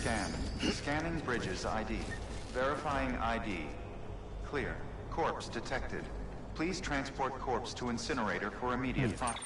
Scan. Scanning Bridges ID. Verifying ID. Clear. Corpse detected. Please transport corpse to incinerator for immediate fire.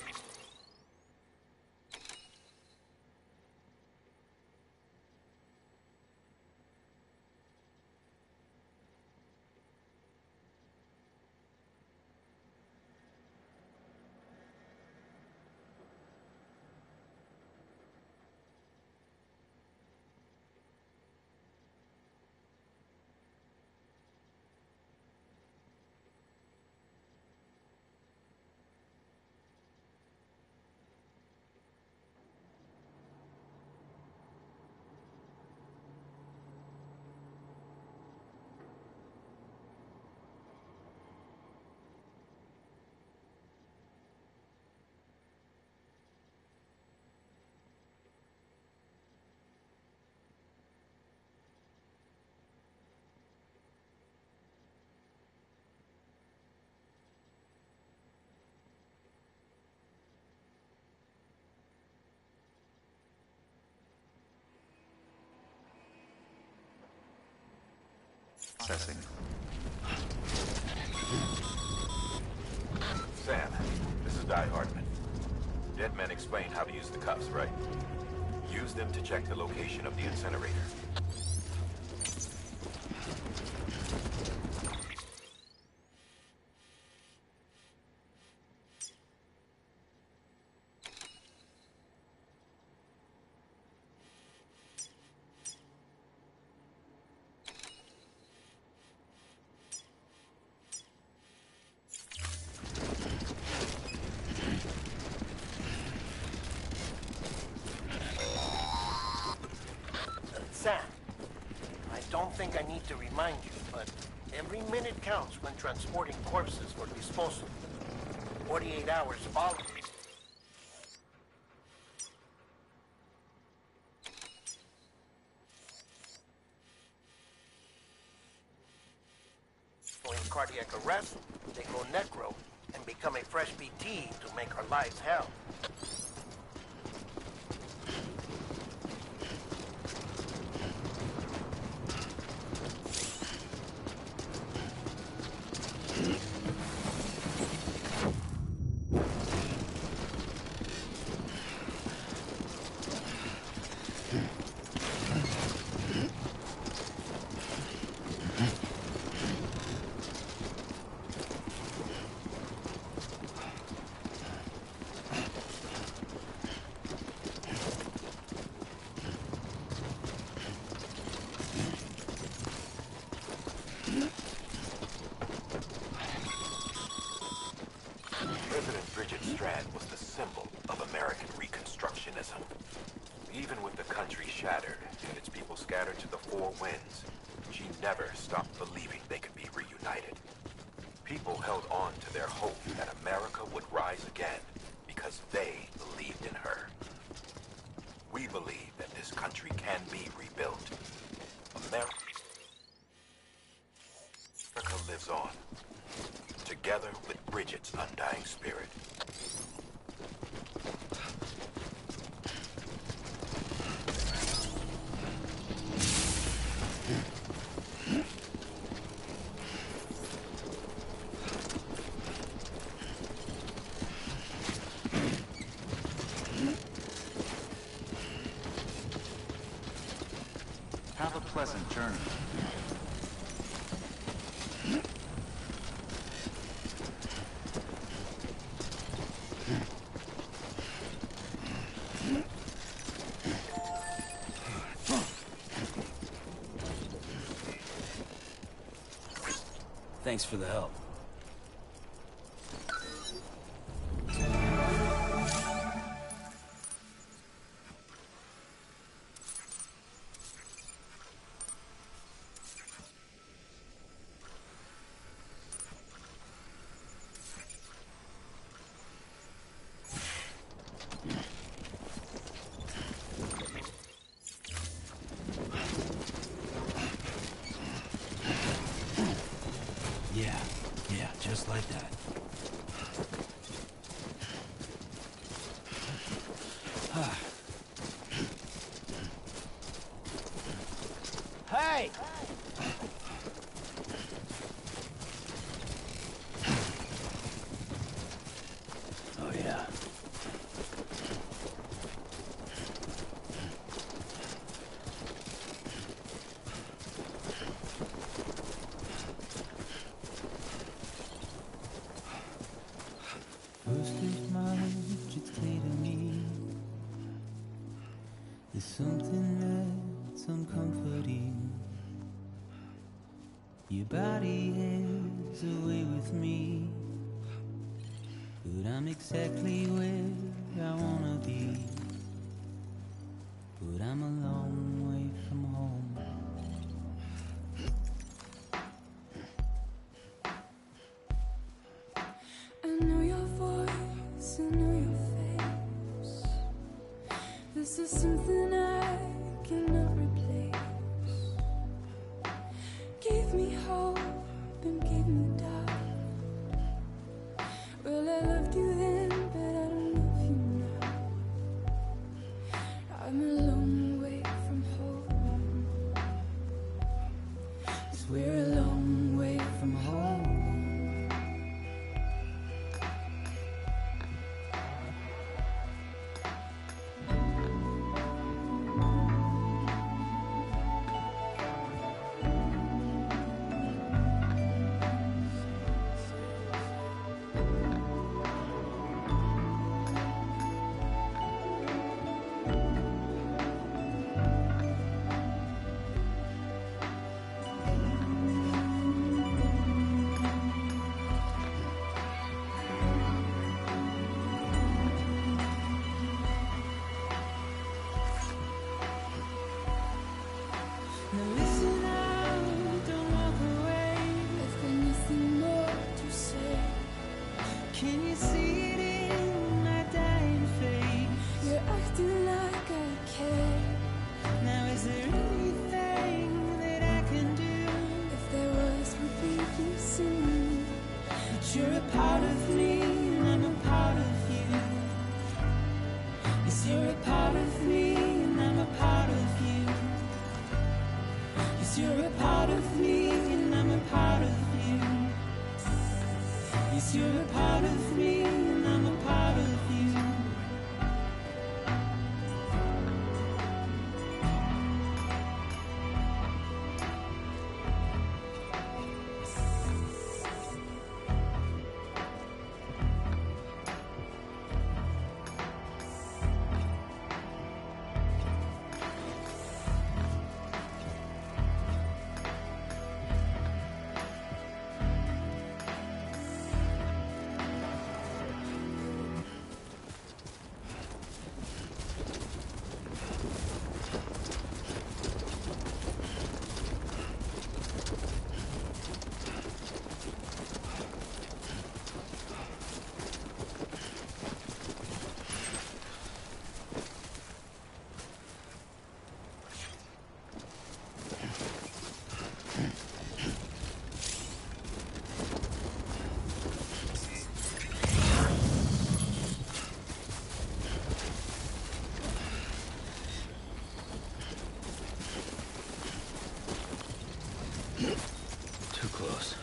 Processing. Sam, this is Di Hartman. Dead men explained how to use the cuffs, right? Use them to check the location of the incinerator. Sam, I don't think I need to remind you, but every minute counts when transporting corpses for disposal. 48 hours following. In cardiac arrest, they go necro and become a fresh BT to make our lives hell. Strand was the symbol of American Reconstructionism. Even with the country shattered and its people scattered to the four winds, she never stopped believing they could be reunited. People held on to their hope that America would rise again because they believed in her. We believe that this country can be rebuilt. America lives on, together with Bridget's undying spirit. Have a pleasant journey. Thanks for the help. Yeah, just like that. Hey! Oh, yeah. First as much, it's clear to me there's something that's uncomforting. Your body is away with me, but I'm exactly where I wanna be. But I'm a long way from home. I know your voice, I know your face. This is something I cannot replace. Gave me hope and gave me doubt. Well, I loved you then, but I don't love you now. I'm a long way from home. 'Cause we're a long way from home. Now listen out, don't walk away. I've got nothing more to say. Can you see it in my dying face? You're acting like I care. Now is there anything that I can do? If there was, would be this in me. But you're a part of me and I'm a part of you. Yes, you're a part of me and I'm a part of you. Yes, you're a part of me and I'm a part of you. Yes, you're a part of me and I'm a part of you. Too close.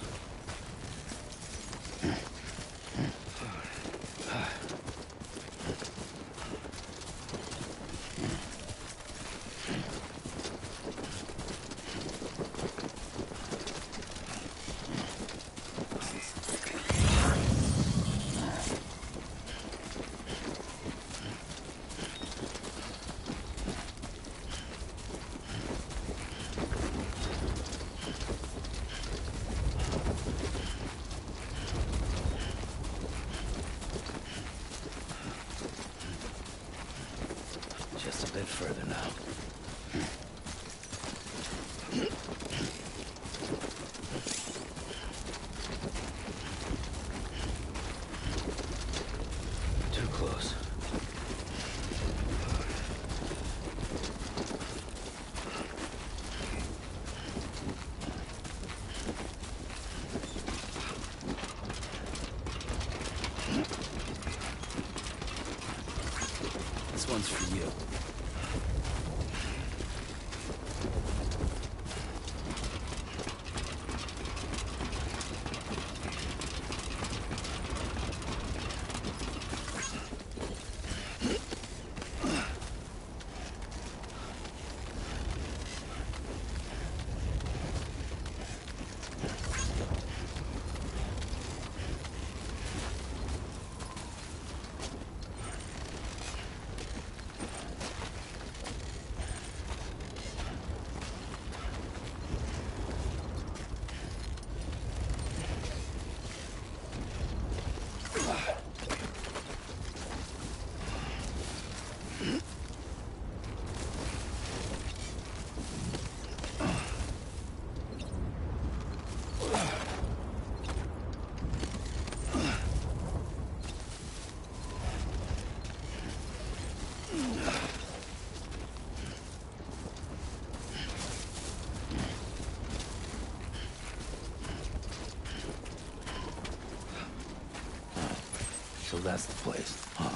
Just a bit further now. Too close. This one's for you. that's the place, huh?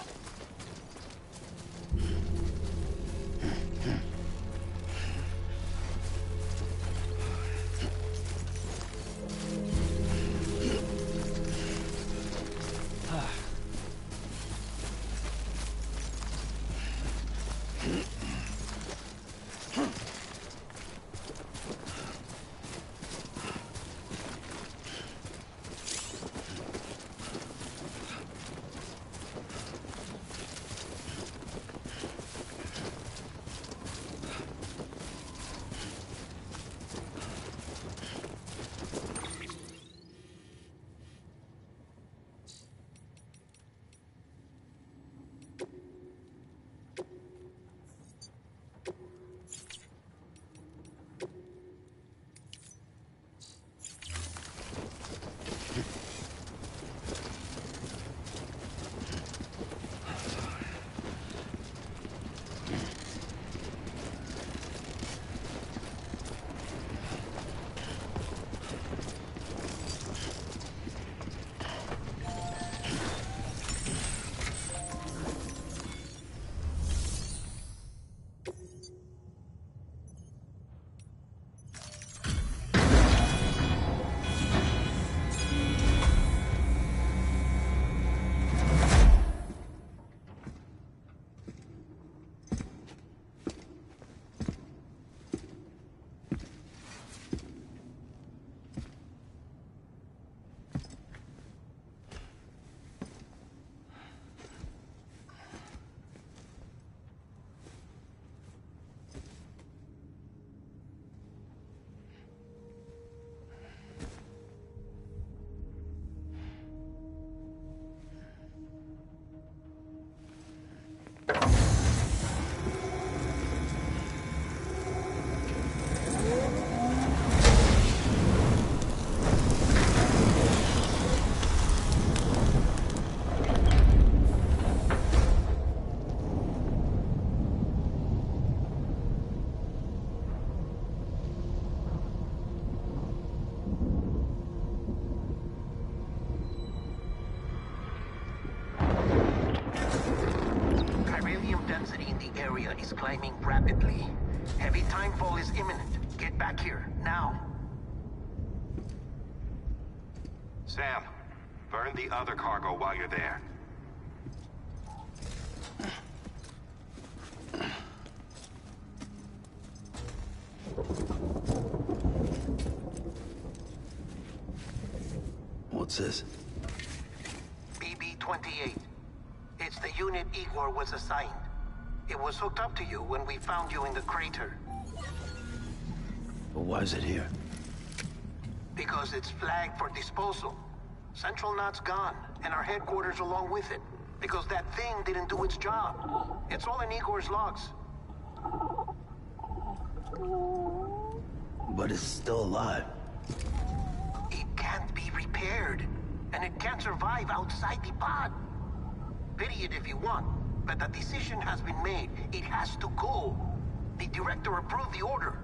Is climbing rapidly. Heavy timefall is imminent. Get back here, now. Sam, burn the other cargo while you're there. What's this? BB-28. It's the unit Igor was assigned. It was hooked up to you when we found you in the crater. But why is it here? Because it's flagged for disposal. Central Knot's gone, and our headquarters along with it. Because that thing didn't do its job. It's all in Igor's logs. But it's still alive. It can't be repaired, and it can't survive outside the pod. Pity it if you want. But the decision has been made. It has to go. The director approved the order.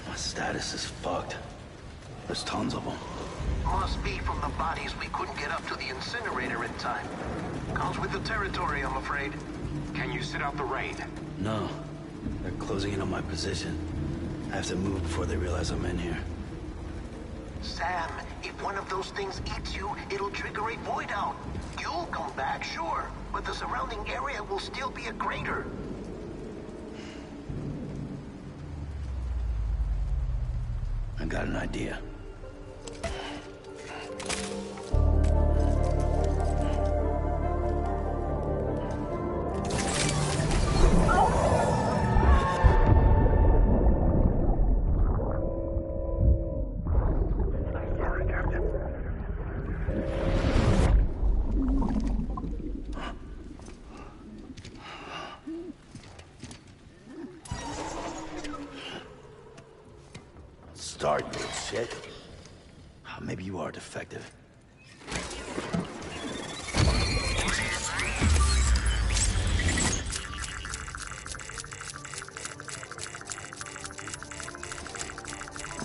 My status is fucked. There's tons of them. Must be from the bodies we couldn't get up to the incinerator in time. Comes with the territory, I'm afraid. Can you sit out the rain? No. They're closing in on my position. I have to move before they realize I'm in here. Sam, if one of those things eats you, it'll trigger a void out. You'll come back, sure, but the surrounding area will still be a crater. I got an idea. Start, you little shit. Maybe you are defective.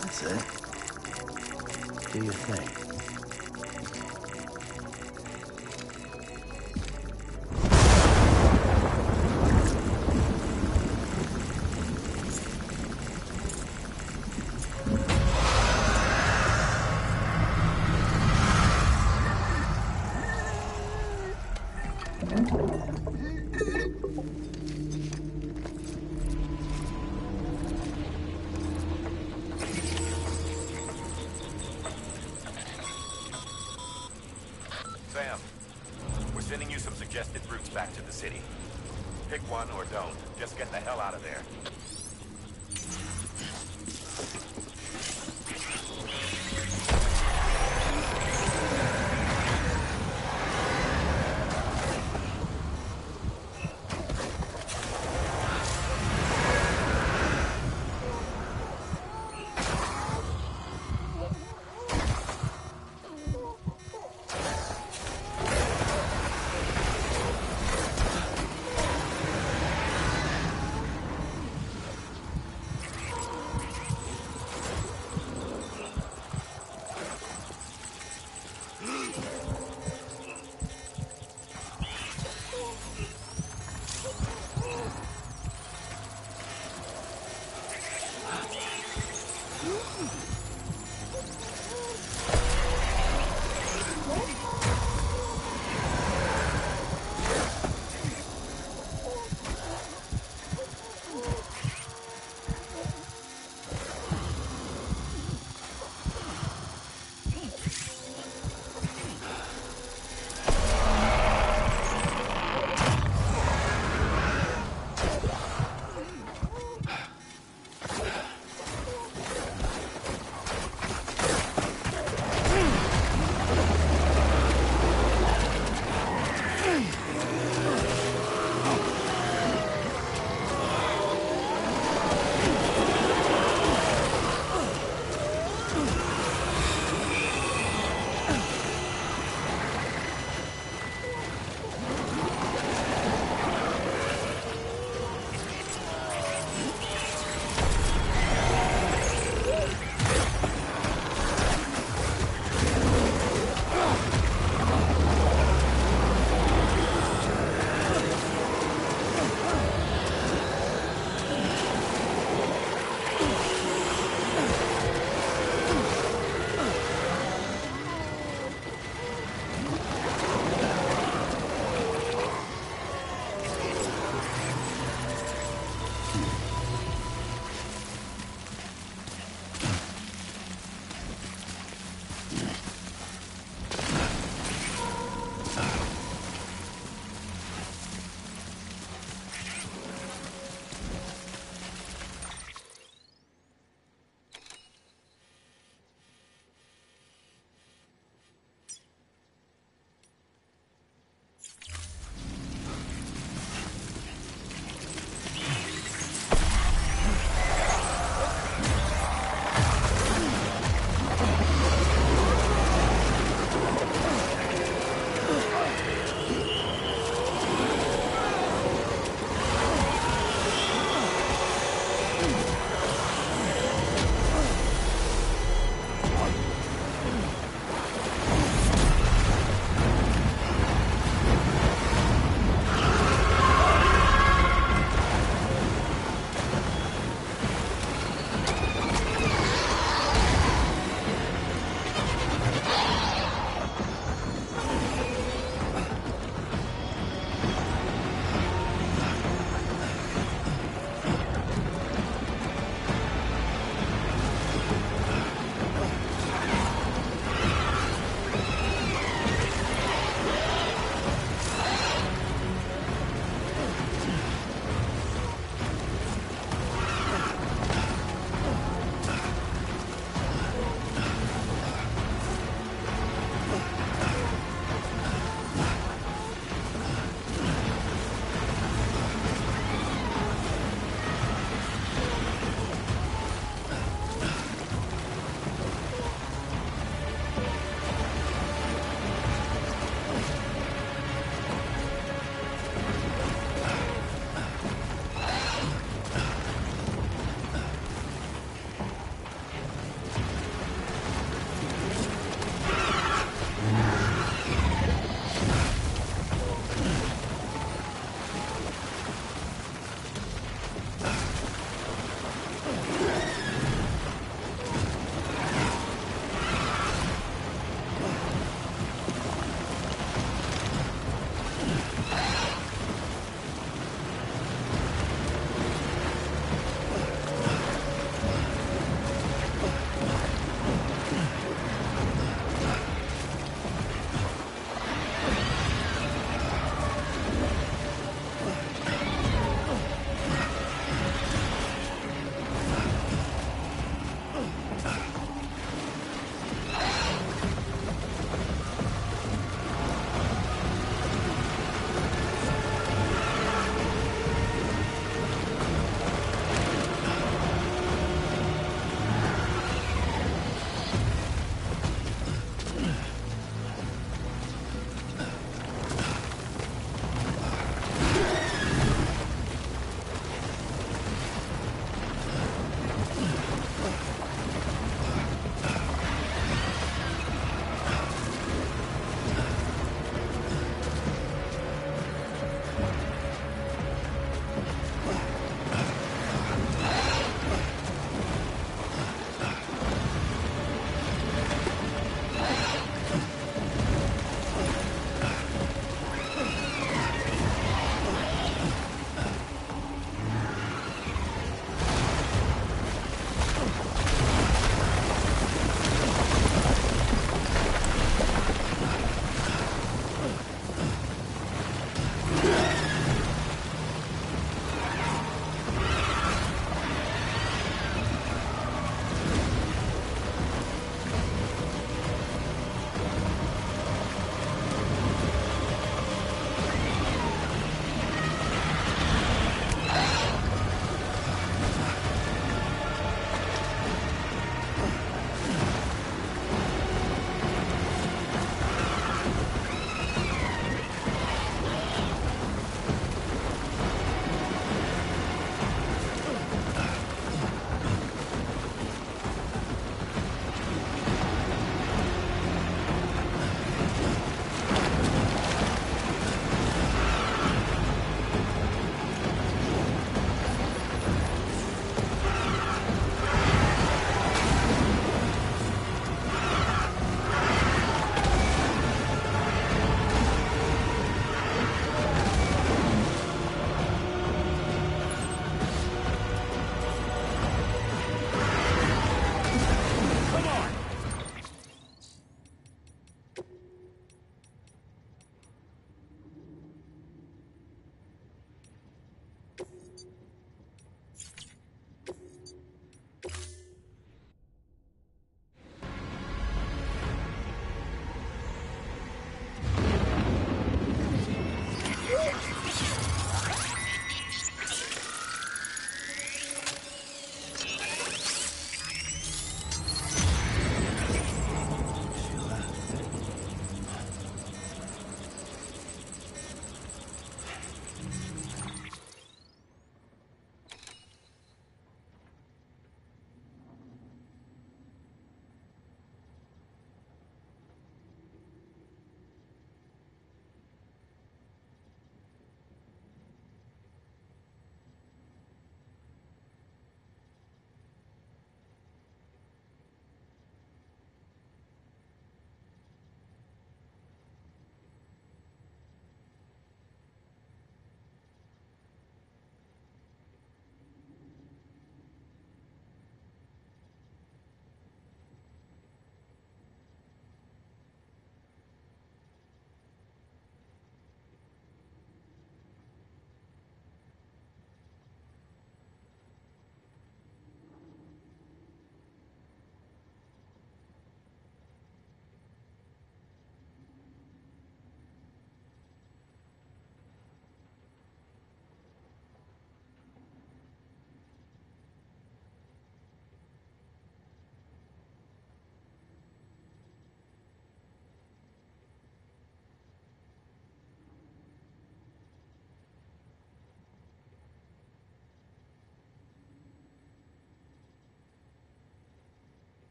That's it. Do your thing. Sam, we're sending you some suggested routes back to the city. Pick one or don't. Just get the hell out of there.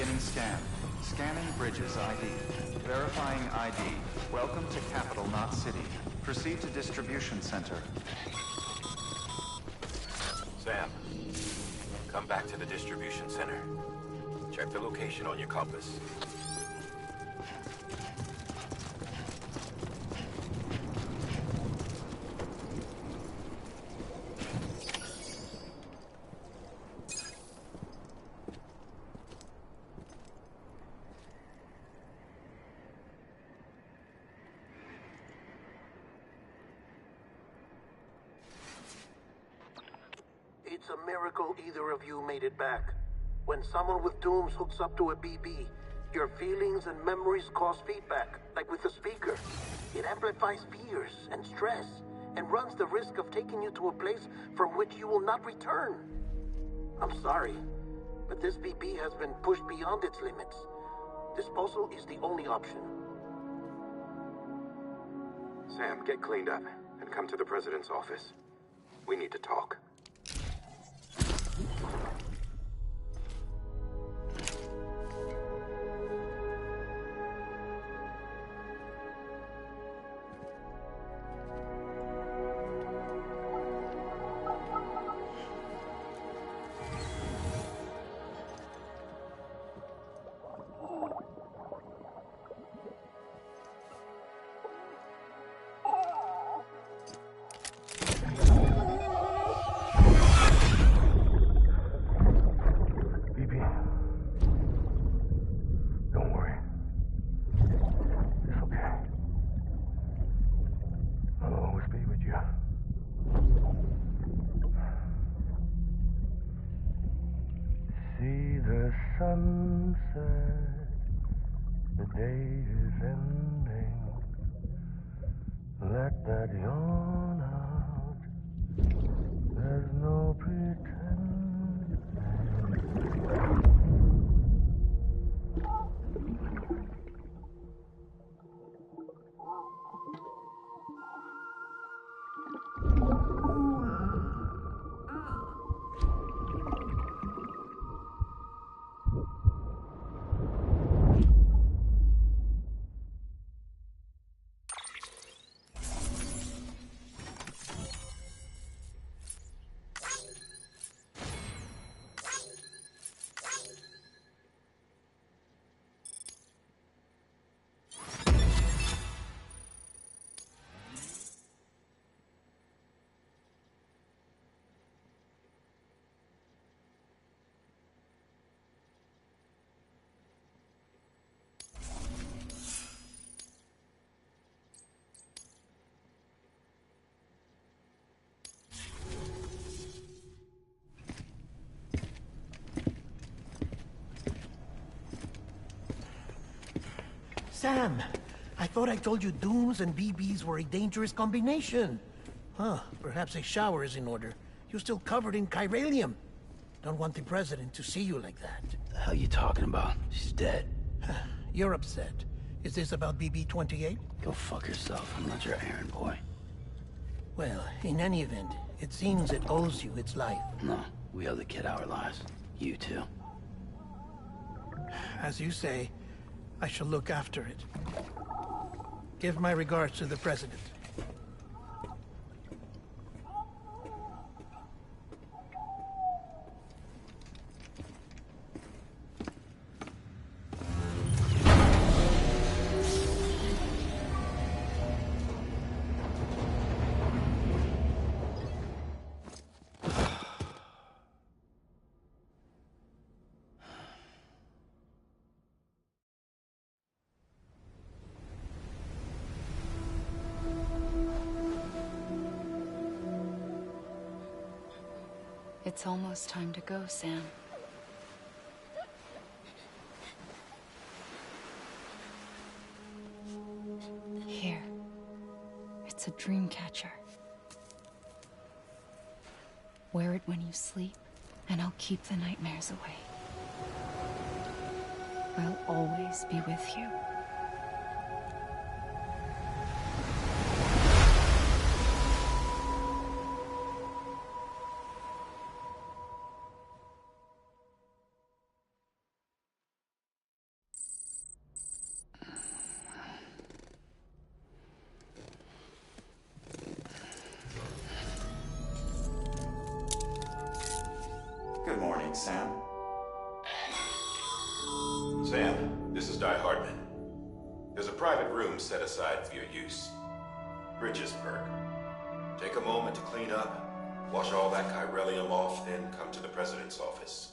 Beginning scan. Scanning bridges ID. Verifying ID. Welcome to capital, not city. Proceed to distribution center. Sam, come back to the distribution center. Check the location on your compass. It's a miracle either of you made it back. When someone with dooms hooks up to a BB, your feelings and memories cause feedback, like with the speaker. It amplifies fears and stress, and runs the risk of taking you to a place from which you will not return. I'm sorry, but this BB has been pushed beyond its limits. Disposal is the only option. Sam, get cleaned up and come to the president's office. We need to talk. Sunset, the day is ending. Let that yawn out. There's no pretending. Sam, I thought I told you dooms and BBs were a dangerous combination. Huh, perhaps a shower is in order. You're still covered in chiralium. Don't want the president to see you like that. The hell you talking about? She's dead. You're upset. Is this about BB-28? Go fuck yourself. I'm not your errand boy. Well, in any event, it seems it owes you its life. No, we owe the kid our lives. You too. As you say, I shall look after it. Give my regards to the president. It's almost time to go, Sam. Here. It's a dream catcher. Wear it when you sleep, and I'll keep the nightmares away. I'll always be with you. point, Sam. Sam, this is Di Hardman. There's a private room set aside for your use. Bridges perk. Take a moment to clean up, wash all that chiralium off, then come to the President's office.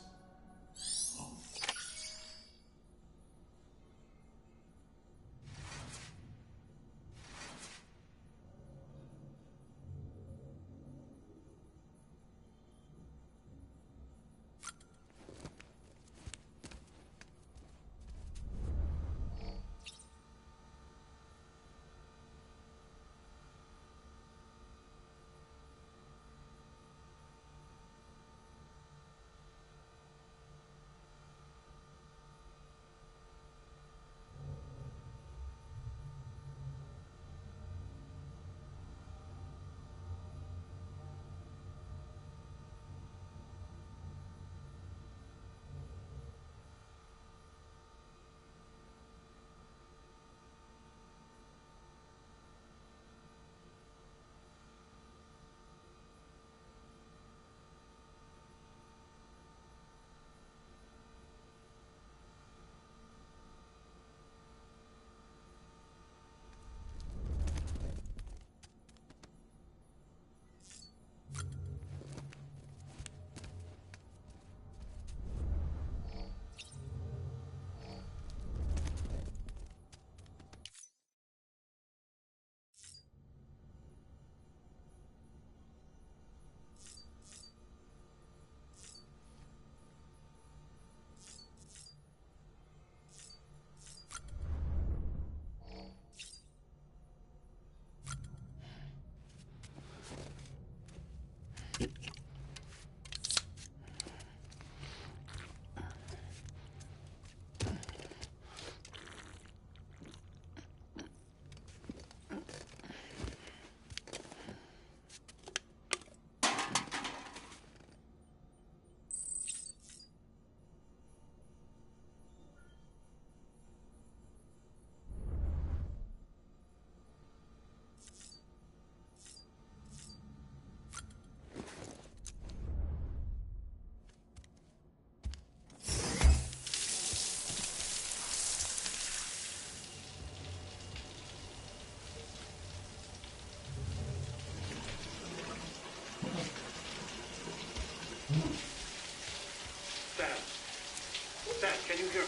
Sam, can you hear me?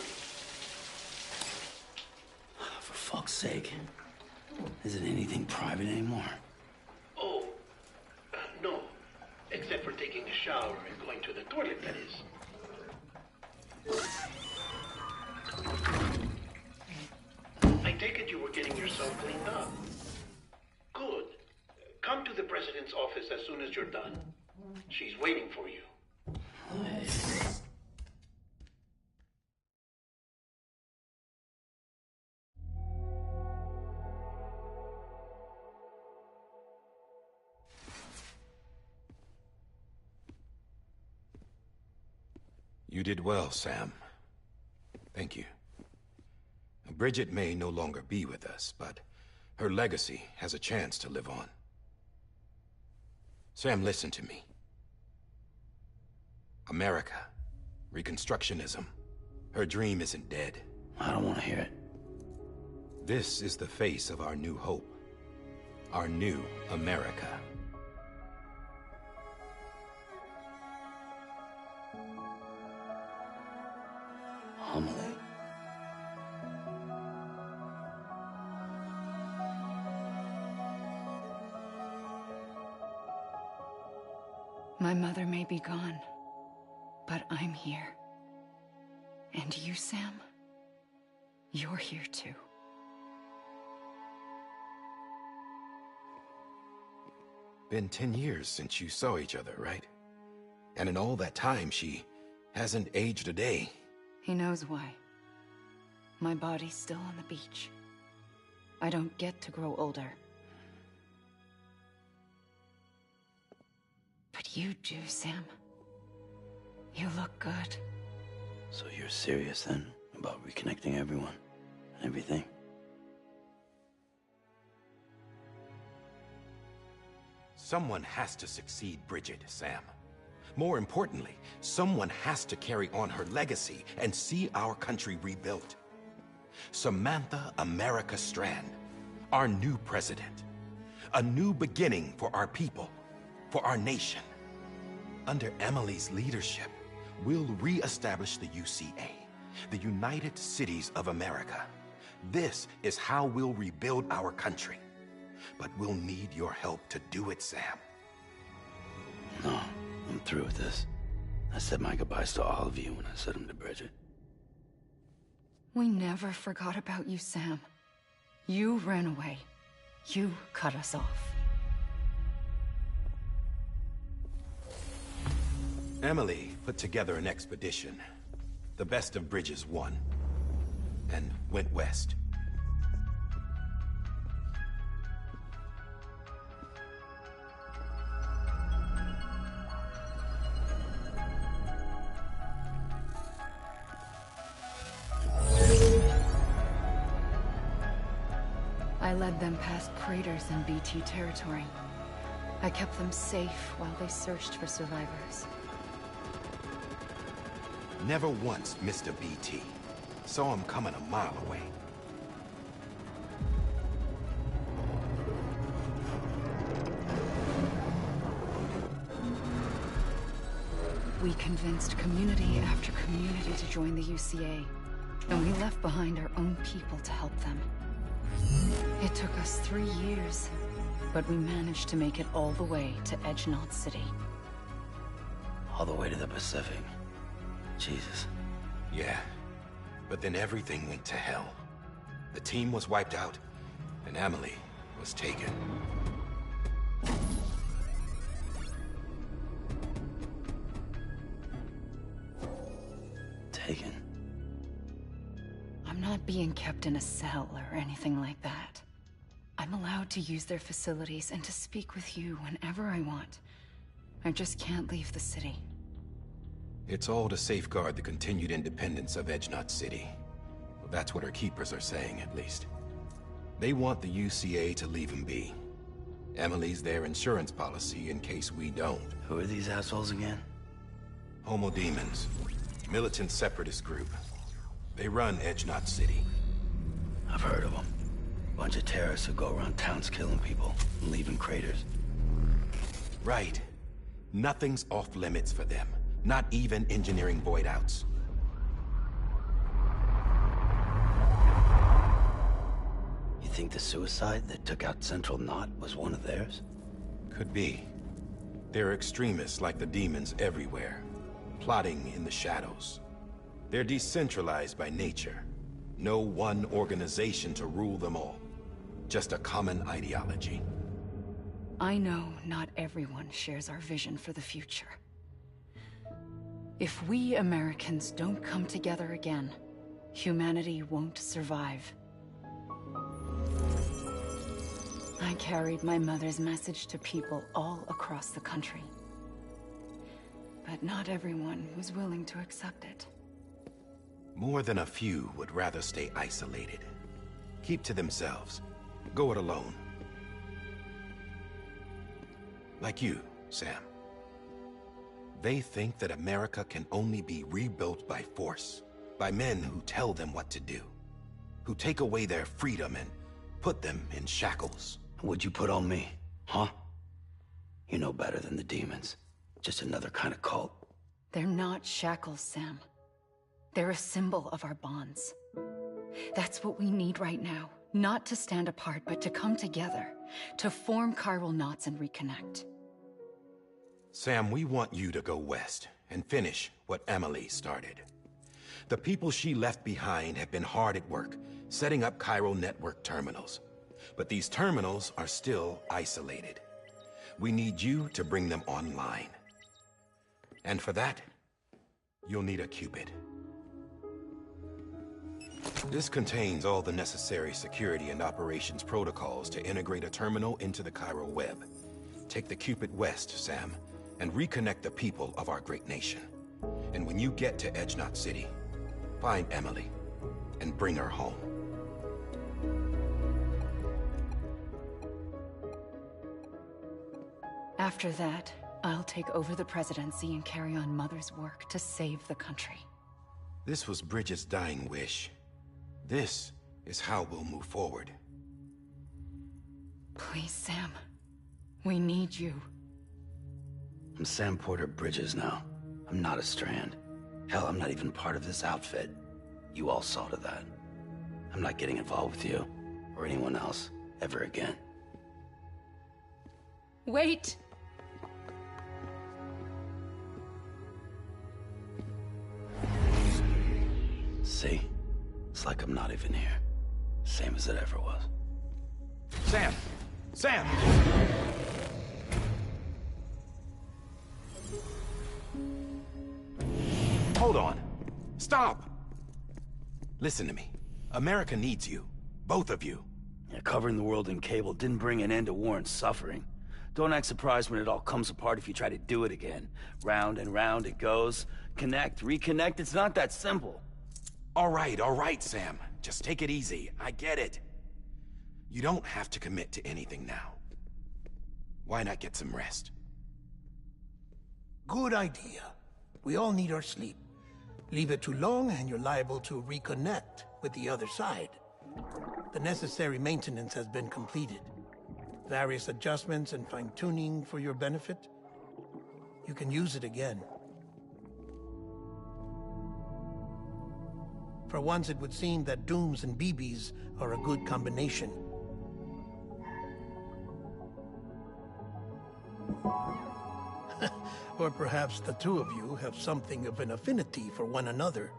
For fuck's sake. Isn't anything private anymore? Oh, no. Except for taking a shower and going to the toilet, that is. I take it you were getting yourself cleaned up. Good. Come to the President's office as soon as you're done. She's waiting for you. You did well, Sam. Thank you. Bridget may no longer be with us, but her legacy has a chance to live on. Sam, listen to me. America, Reconstructionism, her dream isn't dead. I don't want to hear it. This is the face of our new hope. Our new America. Homily. My mother may be gone, but I'm here. And you, Sam? You're here too. Been 10 years since you saw each other, right? And in all that time, she hasn't aged a day. He knows why. My body's still on the beach. I don't get to grow older. But you do, Sam. You look good. So you're serious then about reconnecting everyone and everything? Someone has to succeed Bridget, Sam. More importantly, someone has to carry on her legacy and see our country rebuilt. Samantha America Strand, our new president. A new beginning for our people, for our nation. Under Emily's leadership, we'll re-establish the UCA, the United Cities of America. This is how we'll rebuild our country. But we'll need your help to do it, Sam. No, I'm through with this. I said my goodbyes to all of you when I said them to Bridget. We never forgot about you, Sam. You ran away. You cut us off. Emily put together an expedition. The best of Bridges won. And went west. I led them past craters in BT territory. I kept them safe while they searched for survivors. Never once missed a BT. Saw him coming a mile away. We convinced community after community to join the UCA, and we left behind our own people to help them. It took us 3 years, but we managed to make it all the way to Edgenot City. All the way to the Pacific. Jesus. Yeah, but then everything went to hell. The team was wiped out, and Emily was taken. Taken? I'm not being kept in a cell or anything like that. I'm allowed to use their facilities and to speak with you whenever I want. I just can't leave the city. It's all to safeguard the continued independence of Edgenot City. Well, that's what her keepers are saying, at least. They want the UCA to leave him be. Emily's their insurance policy in case we don't. Who are these assholes again? Homo Demons. Militant separatist group. They run Edgenot City. I've heard of them. Bunch of terrorists who go around towns killing people and leaving craters. Right. Nothing's off limits for them. Not even engineering void outs. You think the suicide that took out Central Knot was one of theirs? Could be. There are extremists like the demons everywhere, plotting in the shadows. They're decentralized by nature. No one organization to rule them all. Just a common ideology. I know not everyone shares our vision for the future. If we Americans don't come together again, humanity won't survive. I carried my mother's message to people all across the country. But not everyone was willing to accept it. More than a few would rather stay isolated. Keep to themselves. Go it alone. Like you, Sam. They think that America can only be rebuilt by force, by men who tell them what to do, who take away their freedom and put them in shackles. What'd you put on me, huh? You know better than the demons. Just another kind of cult. They're not shackles, Sam. They're a symbol of our bonds. That's what we need right now. Not to stand apart, but to come together, to form chiral knots and reconnect. Sam, we want you to go west and finish what Emily started. The people she left behind have been hard at work, setting up chiral network terminals. But these terminals are still isolated. We need you to bring them online. And for that, you'll need a Cupid. This contains all the necessary security and operations protocols to integrate a terminal into the chiral web. Take the Cupid west, Sam, and reconnect the people of our great nation. And when you get to Edgenot City, find Emily and bring her home. After that, I'll take over the presidency and carry on Mother's work to save the country. This was Bridget's dying wish. This is how we'll move forward. Please, Sam. We need you. I'm Sam Porter Bridges now. I'm not a Strand. Hell, I'm not even part of this outfit. You all saw to that. I'm not getting involved with you, or anyone else, ever again. Wait! See? It's like I'm not even here. Same as it ever was. Sam! Sam! Hold on. Stop! Listen to me. America needs you. Both of you. Yeah, covering the world in cable didn't bring an end to war and suffering. Don't act surprised when it all comes apart if you try to do it again. Round and round it goes. Connect, reconnect, it's not that simple. All right, Sam. Just take it easy. I get it. You don't have to commit to anything now. Why not get some rest? Good idea. We all need our sleep. Leave it too long and you're liable to reconnect with the other side. The necessary maintenance has been completed. Various adjustments and fine-tuning for your benefit. You can use it again. For once, it would seem that Dooms and BBs are a good combination. Or perhaps the two of you have something of an affinity for one another.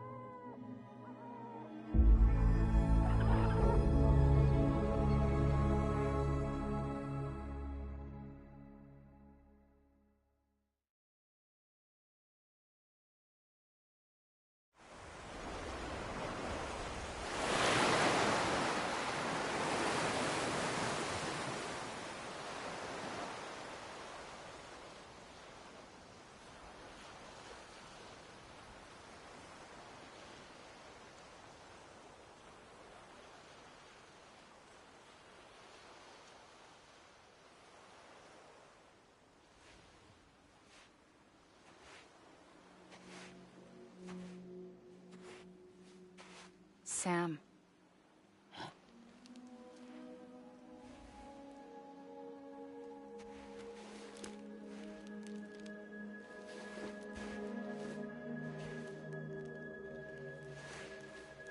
Sam.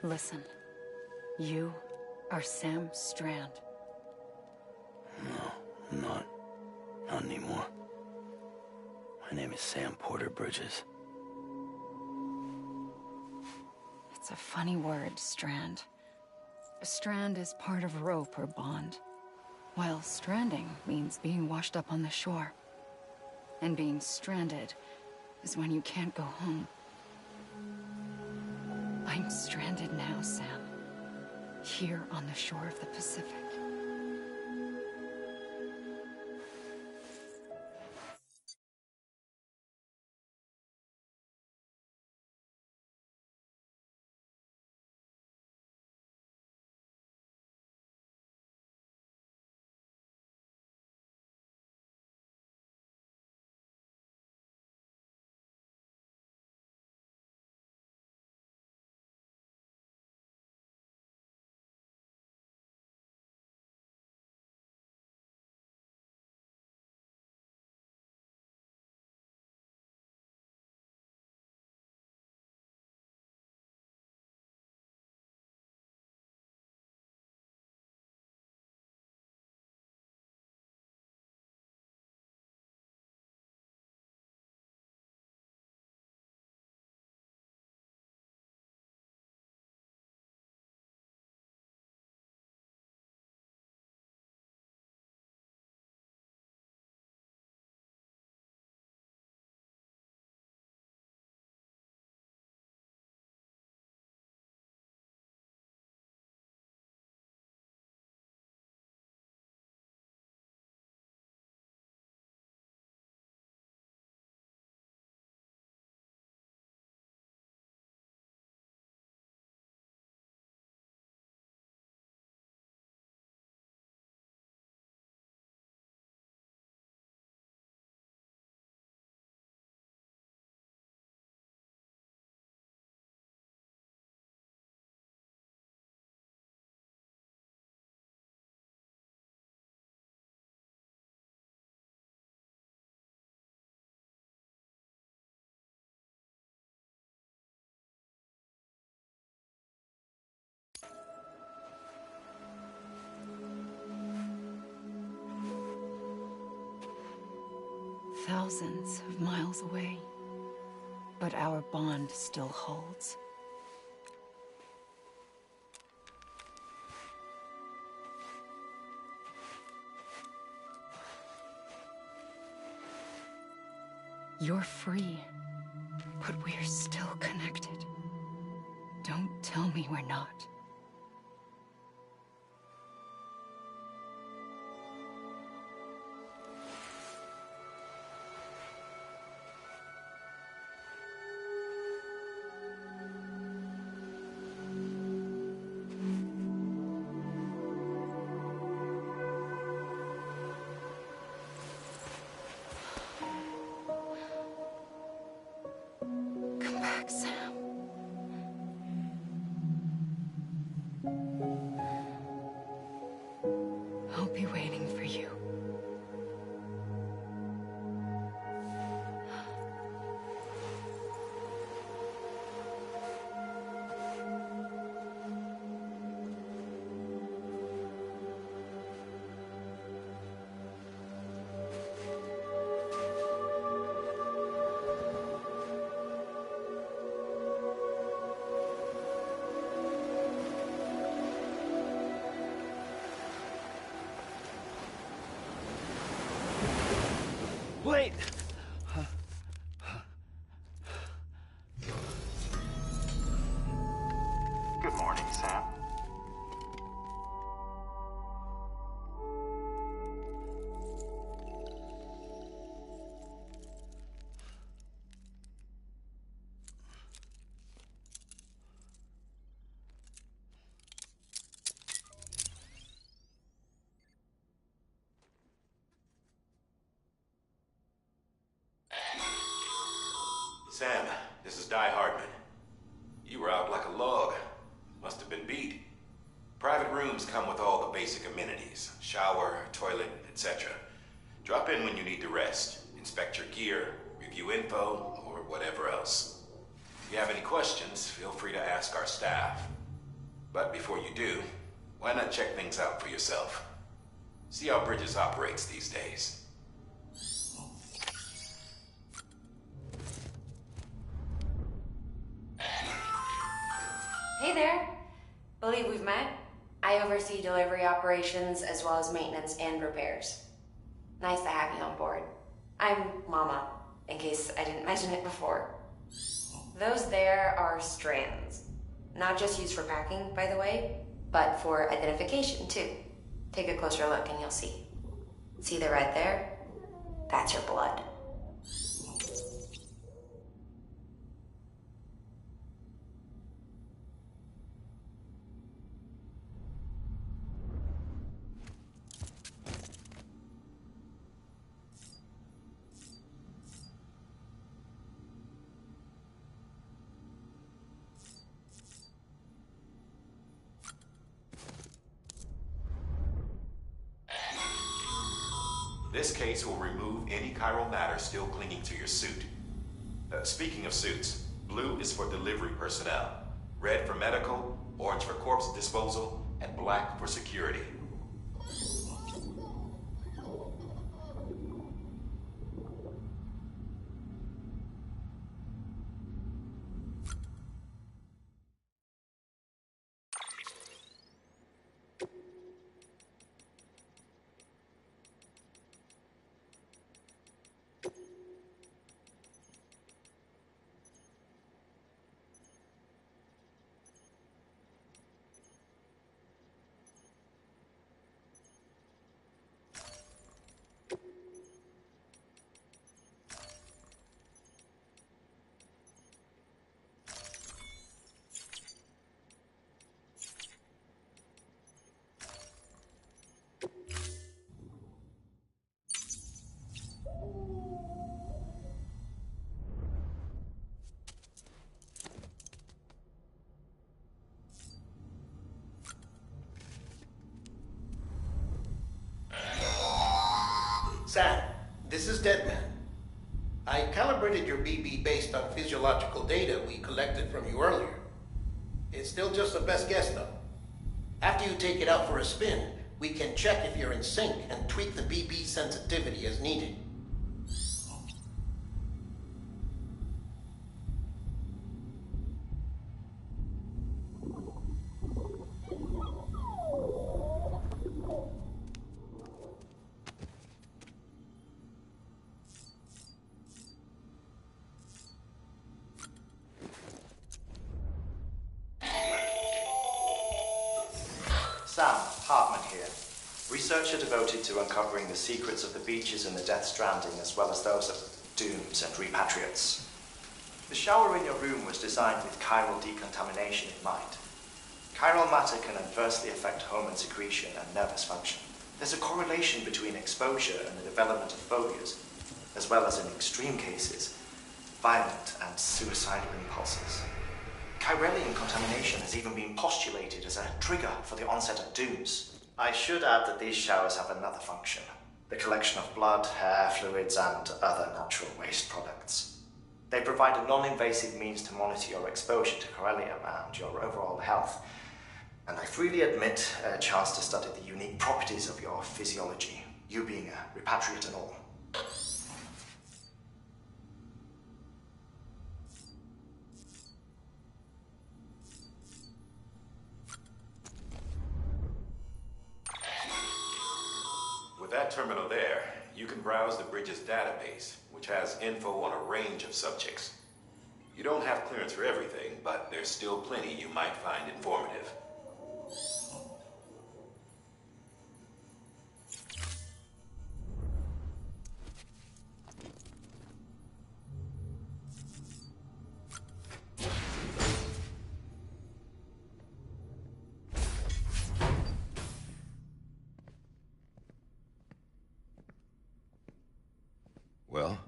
Listen. You are Sam Strand. No, I'm not. Not anymore. My name is Sam Porter Bridges. It's a funny word, Strand. A strand is part of rope or bond, while stranding means being washed up on the shore. And being stranded is when you can't go home. I'm stranded now, Sam. Here on the shore of the Pacific. thousands of miles away, but our bond still holds. You're free, but we're still connected. Don't tell me we're not. Come back, Sam. I'll be waiting for you. Wait! Good morning, Sam. Sam, this is Di Hardman. You were out like a log. Must have been beat. Private rooms come with all the basic amenities. Shower, toilet, etc. Drop in when you need to rest. Inspect your gear, review info, or whatever else. If you have any questions, feel free to ask our staff. But before you do, why not check things out for yourself? See how Bridges operates these days. Hey there. Believe we've met. I oversee delivery operations as well as maintenance and repairs. Nice to have you on board. I'm Mama, in case I didn't mention it before. Those there are strands. Not just used for packing, by the way, but for identification too. Take a closer look and you'll see. See the red there? That's your blood. This case will remove any chiral matter still clinging to your suit. Speaking of suits, blue is for delivery personnel, red for medical, orange for corpse disposal, and black for security. Sam, this is Deadman. I calibrated your BB based on physiological data we collected from you earlier. It's still just a best guess, though. After you take it out for a spin, we can check if you're in sync and tweak the BB sensitivity as needed. Sam Hartman here, researcher devoted to uncovering the secrets of the beaches in the Death Stranding, as well as those of dooms and repatriates. The shower in your room was designed with chiral decontamination in mind. Chiral matter can adversely affect hormone secretion and nervous function. There's a correlation between exposure and the development of phobias, as well as in extreme cases, violent and suicidal impulses. Chiralian contamination has even been postulated as a trigger for the onset of dooms. I should add that these showers have another function: the collection of blood, hair, fluids, and other natural waste products. They provide a non-invasive means to monitor your exposure to chiralium and your overall health, and I freely admit a chance to study the unique properties of your physiology, you being a repatriate and all. With that terminal there, you can browse the bridge's database, which has info on a range of subjects. You don't have clearance for everything, but there's still plenty you might find informative. Well,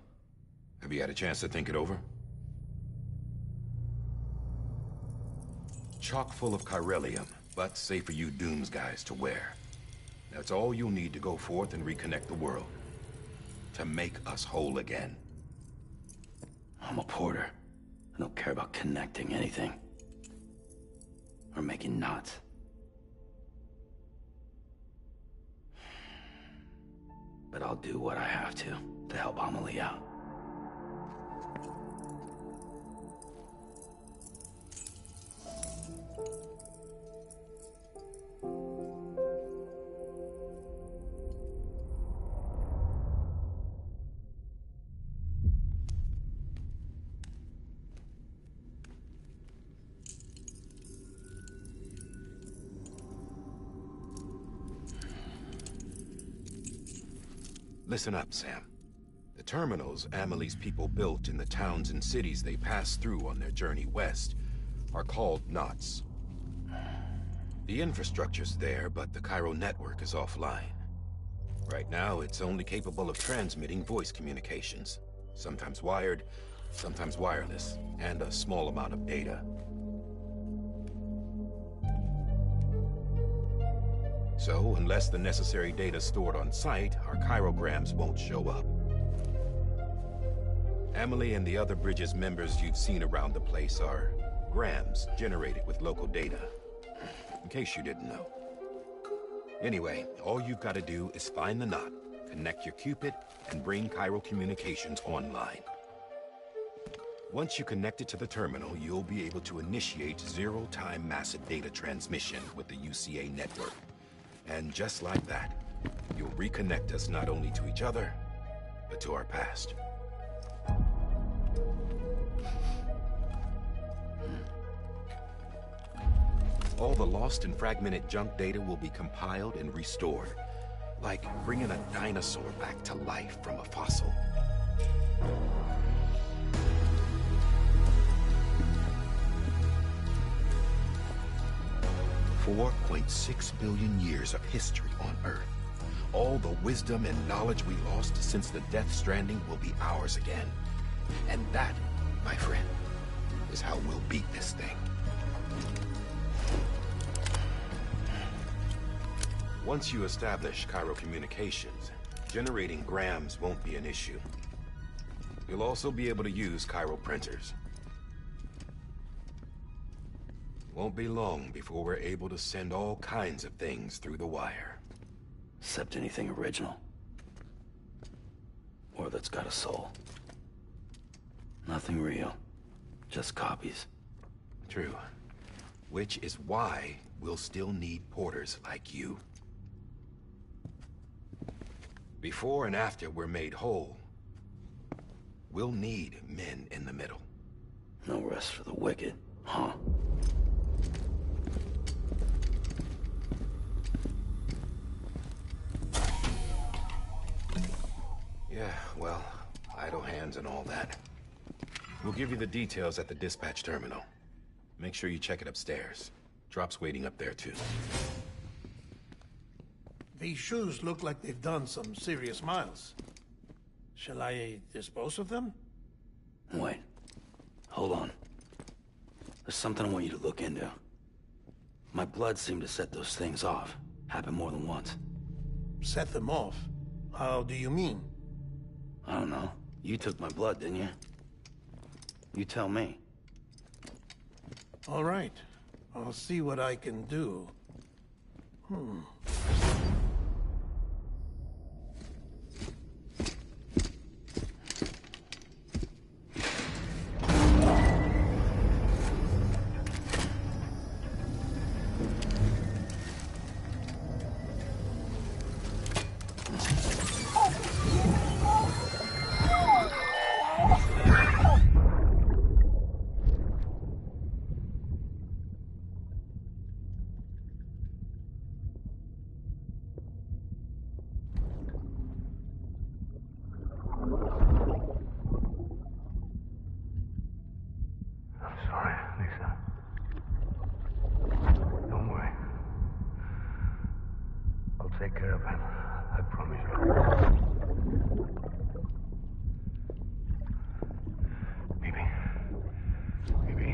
have you had a chance to think it over? Chock full of chiralium, but safe for you Dooms guys to wear. That's all you'll need to go forth and reconnect the world. To make us whole again. I'm a porter. I don't care about connecting anything. Or making knots. But I'll do what I have to help Amelie out. Listen up, Sam. The terminals Amelie's people built in the towns and cities they passed through on their journey west are called knots. The infrastructure's there, but the Cairo network is offline. Right now, it's only capable of transmitting voice communications, sometimes wired, sometimes wireless, and a small amount of data. So, unless the necessary data's stored on site, our chirograms won't show up. Amelie and the other Bridges members you've seen around the place are grams generated with local data. In case you didn't know. Anyway, all you've got to do is find the knot, connect your Cupid, and bring Cairo communications online. Once you connect it to the terminal, you'll be able to initiate zero-time massive data transmission with the UCA network. And just like that, you'll reconnect us not only to each other, but to our past. All the lost and fragmented junk data will be compiled and restored, like bringing a dinosaur back to life from a fossil. 4.6 billion years of history on Earth. All the wisdom and knowledge we lost since the Death Stranding will be ours again. And that, my friend, is how we'll beat this thing. Once you establish Cairo communications, generating grams won't be an issue. You'll also be able to use Cairo printers. Won't be long before we're able to send all kinds of things through the wire. Except anything original. Or that's got a soul. Nothing real. Just copies. True. Which is why we'll still need porters like you. Before and after we're made whole, we'll need men in the middle. No rest for the wicked, huh? Yeah, well, idle hands and all that. We'll give you the details at the dispatch terminal. Make sure you check it upstairs. Drop's waiting up there, too. These shoes look like they've done some serious miles. Shall I dispose of them? Wait. Hold on. There's something I want you to look into. My blood seemed to set those things off. Happened more than once. Set them off? How do you mean? I don't know. You took my blood, didn't you? You tell me. All right. I'll see what I can do. I'm sorry, Lisa. Don't worry. I'll take care of it. I promise you. Baby. Baby.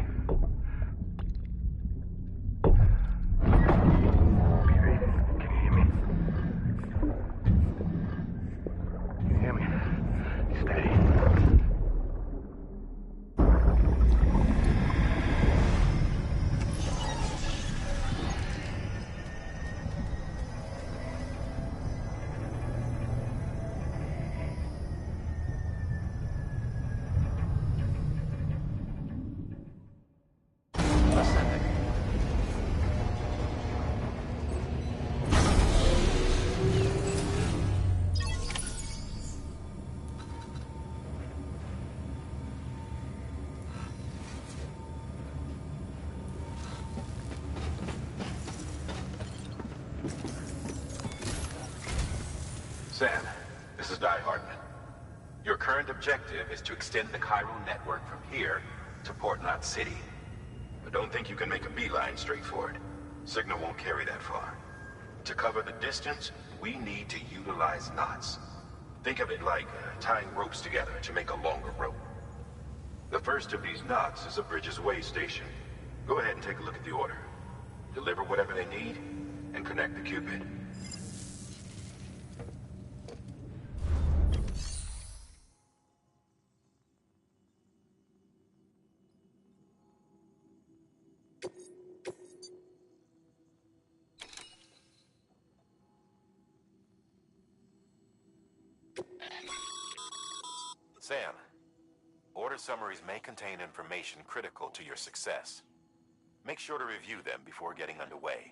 Baby, can you hear me? Can you hear me? Steady. Ascending. Sam, this is Di Hartman. Your current objective is to extend the Cairo network from here to Port Knot City. But don't think you can make a beeline straight for it. Signal won't carry that far. To cover the distance, we need to utilize knots. Think of it like tying ropes together to make a longer rope. The first of these knots is a Bridges Way station. Go ahead and take a look at the order. Deliver whatever they need, and connect the Cupid. Sam, order summaries may contain information critical to your success. Make sure to review them before getting underway.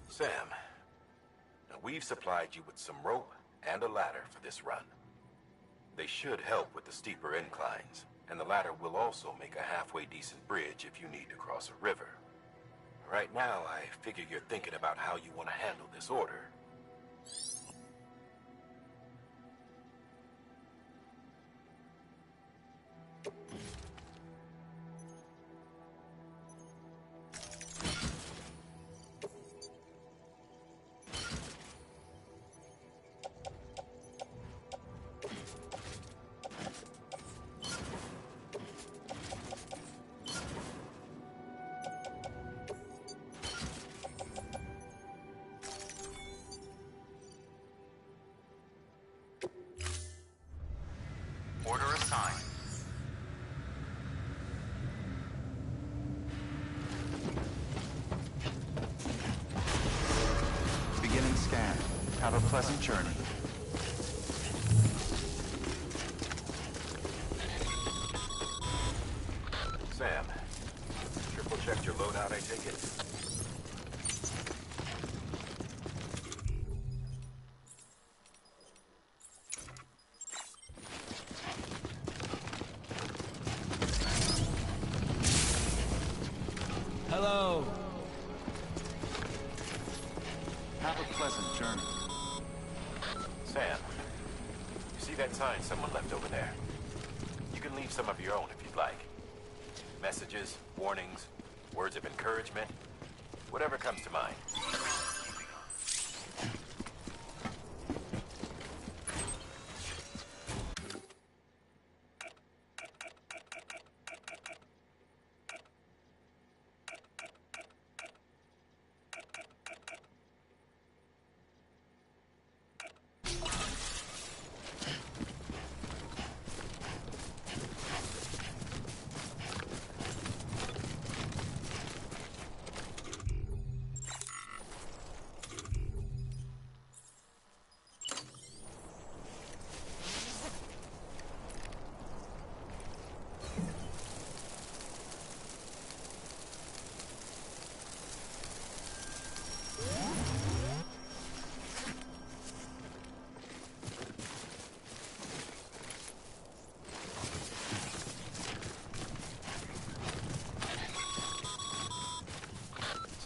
Sam, now we've supplied you with some rope and a ladder for this run. They should help with the steeper inclines, and the ladder will also make a halfway decent bridge if you need to cross a river. Right now, I figure you're thinking about how you want to handle this order. Order assigned. Beginning scan. Have a pleasant journey. Sam, triple checked your loadout, I take it? Hello. Have a pleasant journey. Sam, you see that sign someone left over there? You can leave some of your own if you'd like. Messages, warnings, words of encouragement, whatever comes to mind.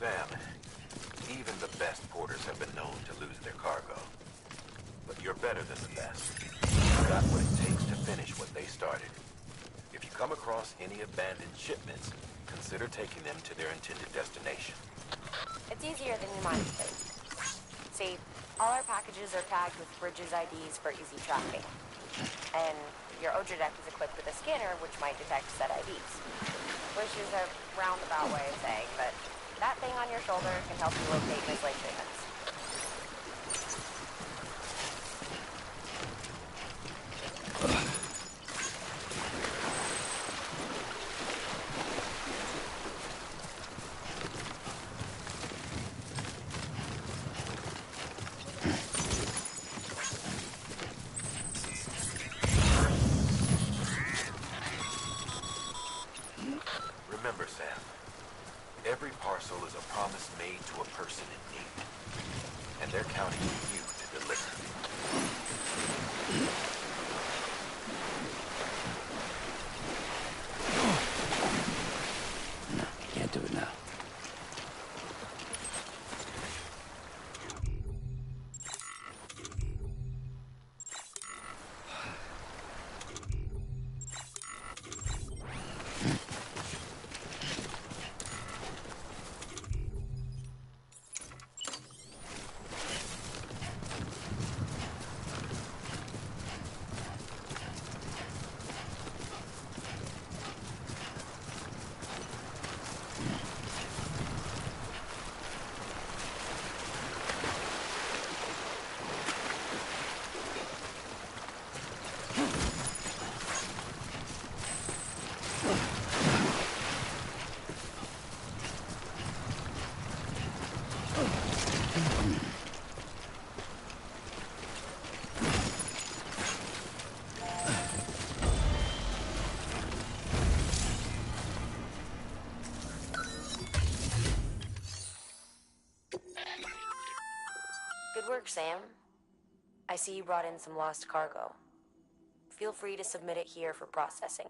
Sam, even the best porters have been known to lose their cargo. But you're better than the best. You've got what it takes to finish what they started. If you come across any abandoned shipments, consider taking them to their intended destination. It's easier than you might think. See, all our packages are tagged with Bridges IDs for easy tracking. And your Odra deck is equipped with a scanner which might detect set IDs. Which is a roundabout way of saying, but that thing on your shoulder can help you locate mislaid shipments. Remember, Sam, every parcel is a promise made to a person in need. And they're counting on you to deliver. Can't do it now. Good work, Sam. I see you brought in some lost cargo. Feel free to submit it here for processing.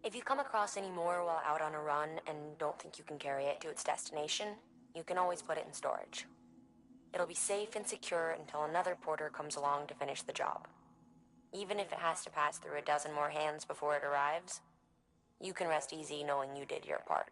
If you come across any more while out on a run and don't think you can carry it to its destination, you can always put it in storage. It'll be safe and secure until another porter comes along to finish the job. Even if it has to pass through a dozen more hands before it arrives, you can rest easy knowing you did your part.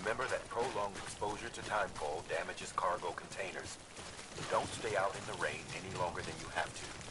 Remember that prolonged exposure to timefall damages cargo containers. Don't stay out in the rain any longer than you have to.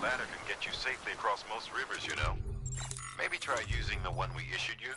ladder can get you safely across most rivers, you know. Maybe try using the one we issued you.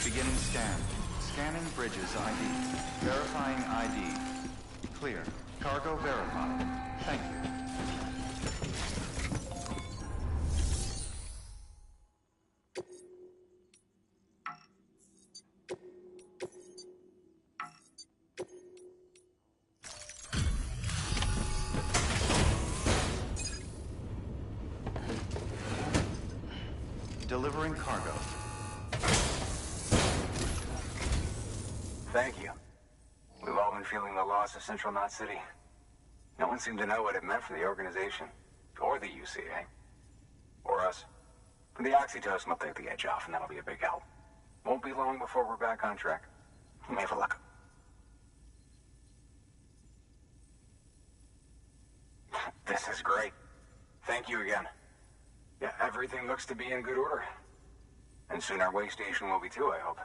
Beginning scan. Scanning bridges ID. Verifying ID. Clear. Cargo verified. Thank you. Delivering cargo. Thank you. We've all been feeling the loss of Central Knot City. No one seemed to know what it meant for the organization, or the UCA, or us. The oxytocin will take the edge off, and that'll be a big help. Won't be long before we're back on track. You may have a look. This is great. Thank you again. Yeah, everything looks to be in good order. And soon our way station will be too, I hope.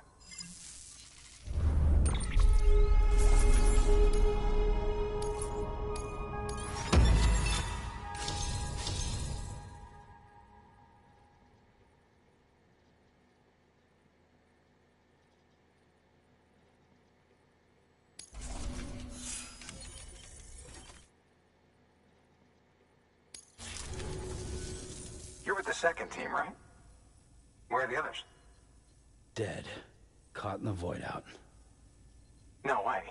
You're with the second team, right? Where are the others? Dead. Caught in the void out. No way.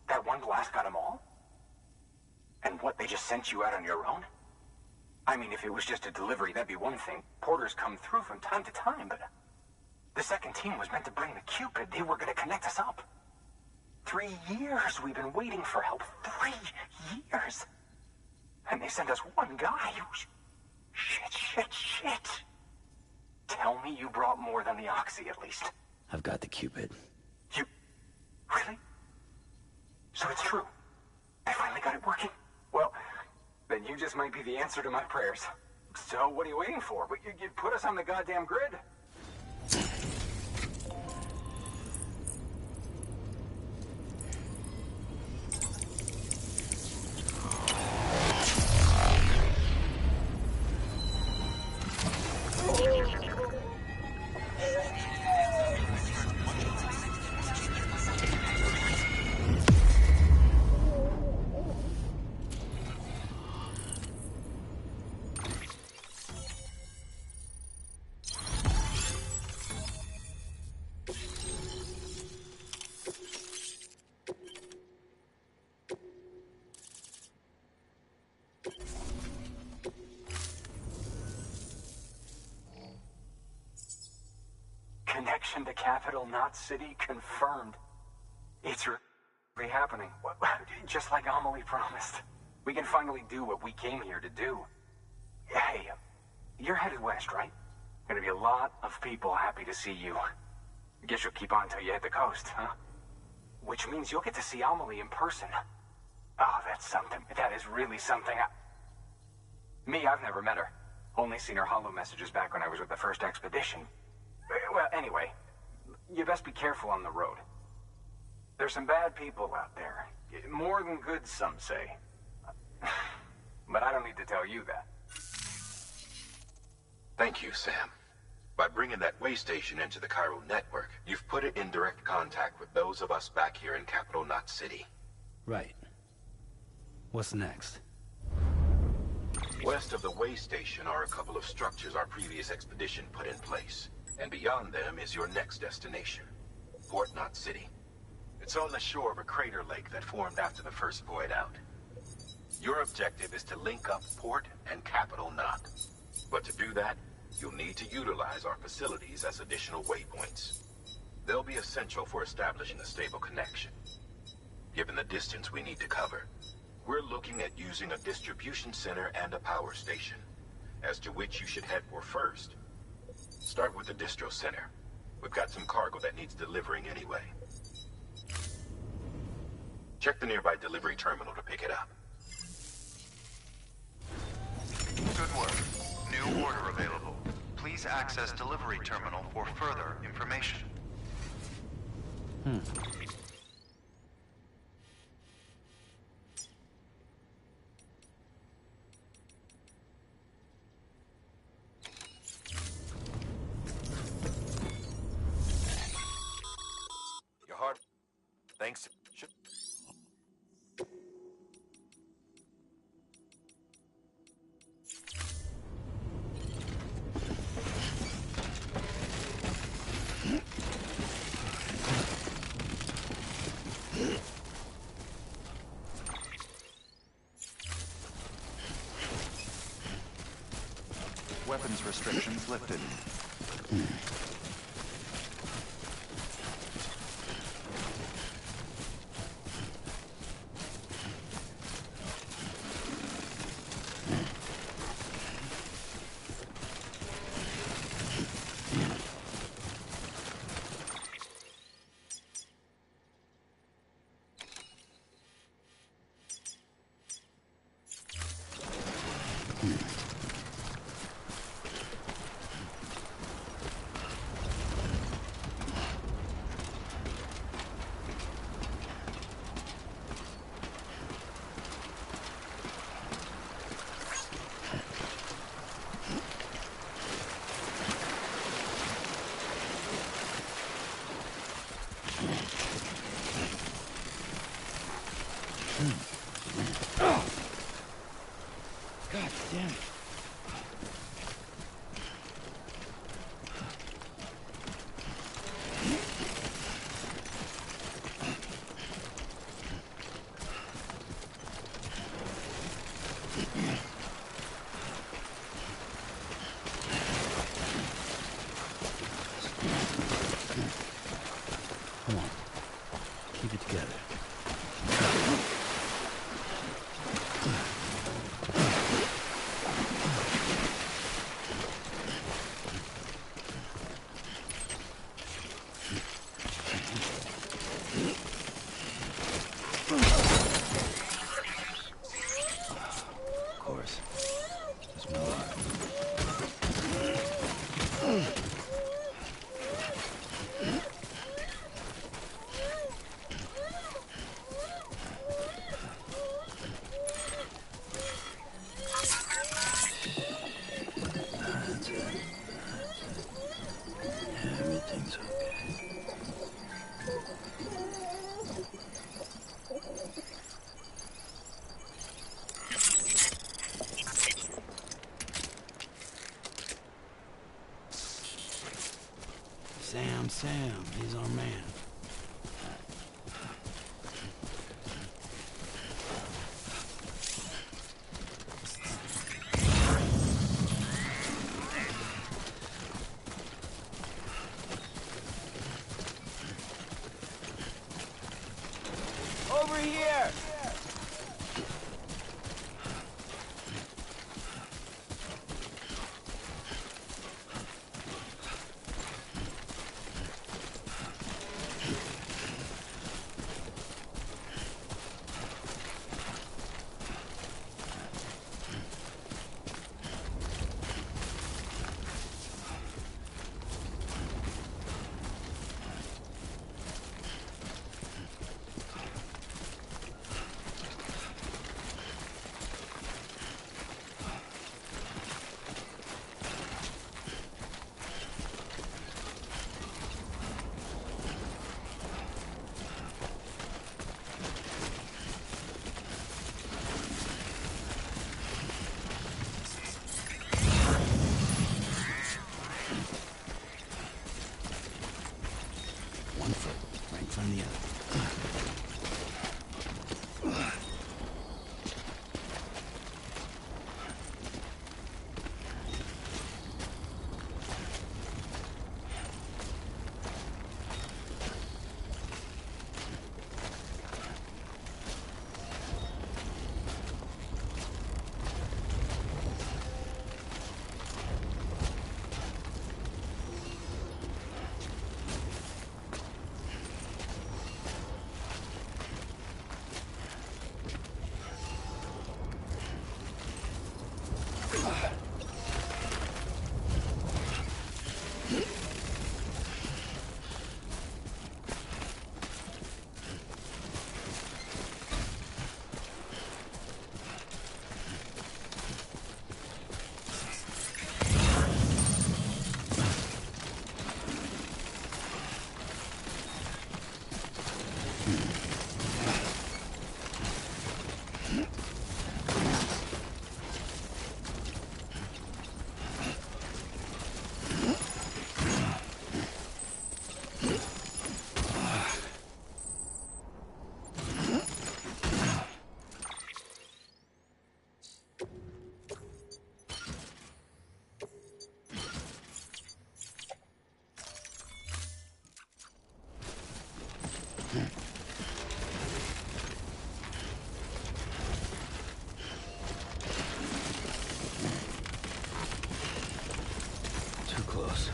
That one blast got them all? And what, they just sent you out on your own? I mean, if it was just a delivery, that'd be one thing. Porters come through from time to time, but... The second team was meant to bring the Cupid. They were gonna connect us up. 3 years we've been waiting for help. 3 years! And they sent us one guy who's... Shit. Tell me you brought more than the Oxy, at least. I've got the Cupid. You... Really? So it's true. I finally got it working. Well, then you just might be the answer to my prayers. So what are you waiting for? You put us on the goddamn grid. Connection to Capital Knot City confirmed. It's really happening. Just like Amelie promised. We can finally do what we came here to do. Hey, you're headed west, right? Gonna be a lot of people happy to see you. Guess you'll keep on till you hit the coast, huh? Which means you'll get to see Amelie in person. Oh, that's something. That is really something. Me, I've never met her. Only seen her holo messages back when I was with the first expedition. Well, anyway, you best be careful on the road. There's some bad people out there. More than good, some say. But I don't need to tell you that. Thank you, Sam. By bringing that way station into the Cairo network, you've put it in direct contact with those of us back here in Capital Knot City. Right. What's next? West of the way station are a couple of structures our previous expedition put in place. And beyond them is your next destination, Port Knot City. It's on the shore of a crater lake that formed after the first void out. Your objective is to link up Port and Capital Knot. But to do that, you'll need to utilize our facilities as additional waypoints. They'll be essential for establishing a stable connection. Given the distance we need to cover, we're looking at using a distribution center and a power station, as to which you should head for first. Start with the distro center. We've got some cargo that needs delivering anyway. Check the nearby delivery terminal to pick it up. Good work. New order available. Please access delivery terminal for further information. Thanks. Weapons restrictions lifted. God damn it. Come on. Keep it together. Of course. It's my luck. That's it. Everything's okay. Sam, he's our man. Over here! Too close.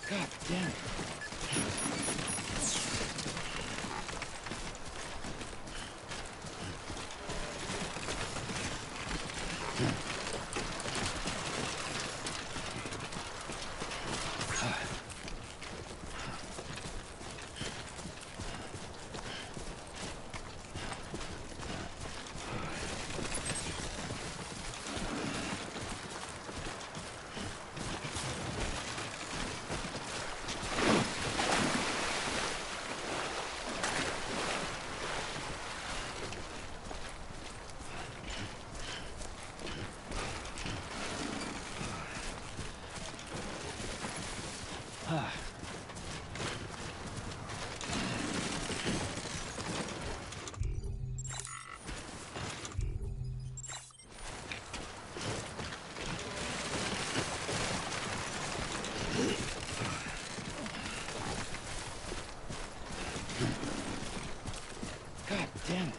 God damn it. God damn it.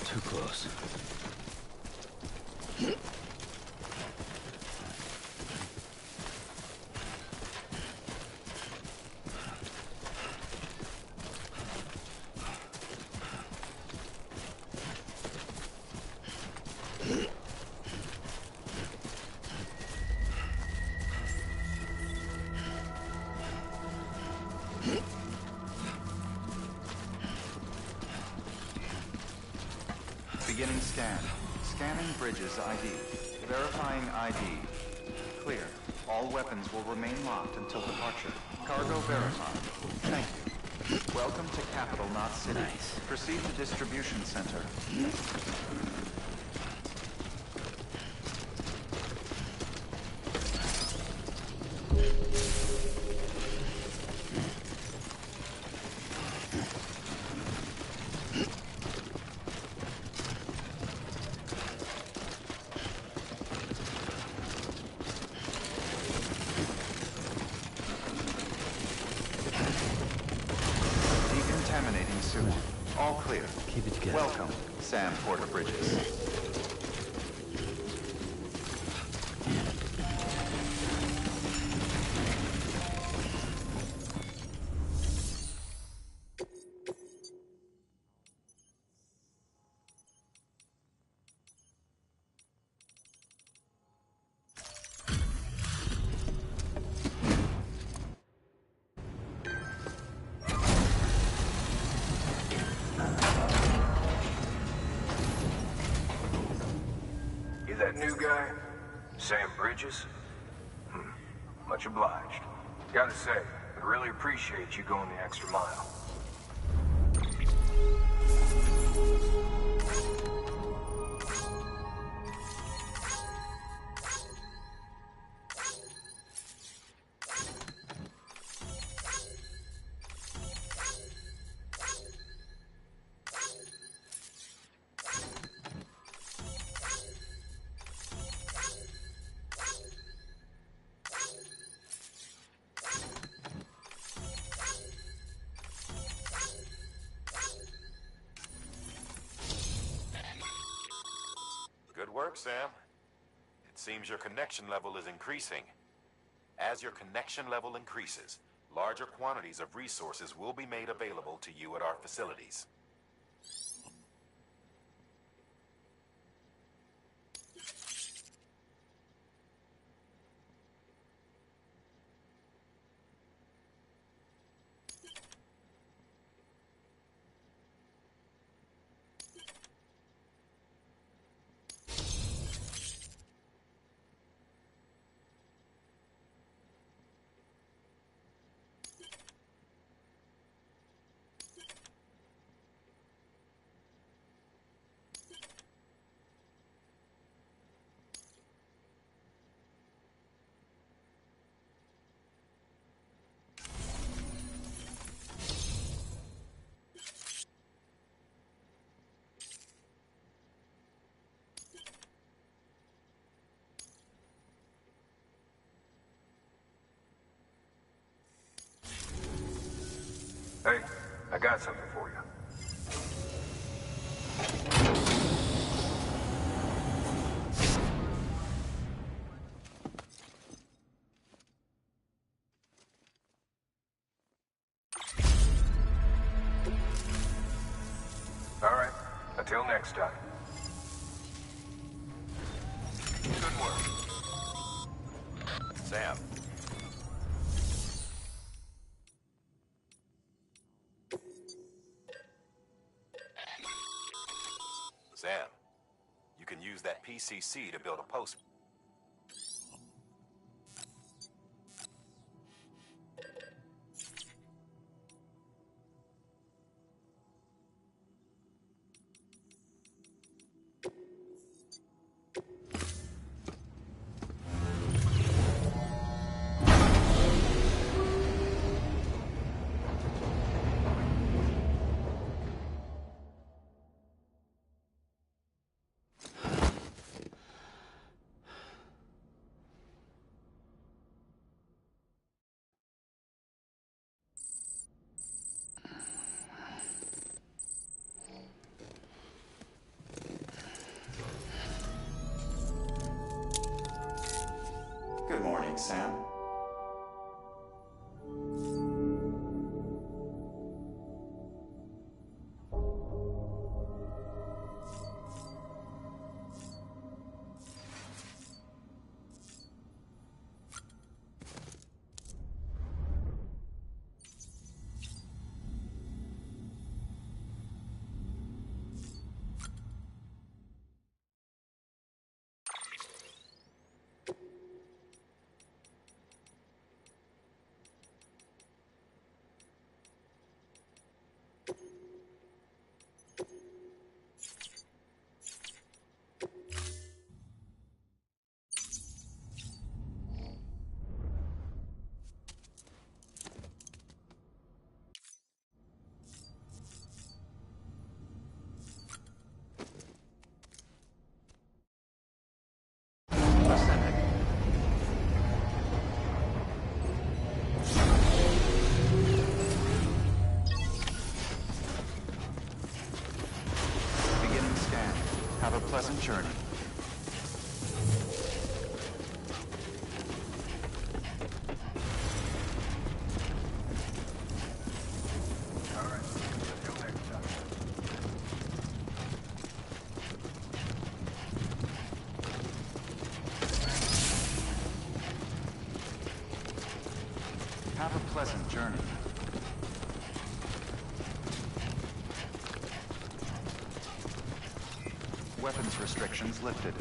Too close. Beginning scan. Scanning bridges ID. Verifying ID. Clear. All weapons will remain locked until departure. Cargo verified. Thank you. Welcome to Capital, not City. Nice. Proceed to distribution center. Decontaminating suit. All clear. Keep it together. Welcome, Sam Porter Bridges. Sam Bridges? Much obliged. Gotta say, I really appreciate you going the extra mile. Good work, Sam. It seems your connection level is increasing. As your connection level increases, larger quantities of resources will be made available to you at our facilities. Hey, I got something for you. All right, until next time. Good work. Sam. Sam, you can use that PCC to build a post. Good morning, Sam. Beginning scan. Have a pleasant journey. All right, until next time. Have a pleasant journey. Weapons restrictions lifted.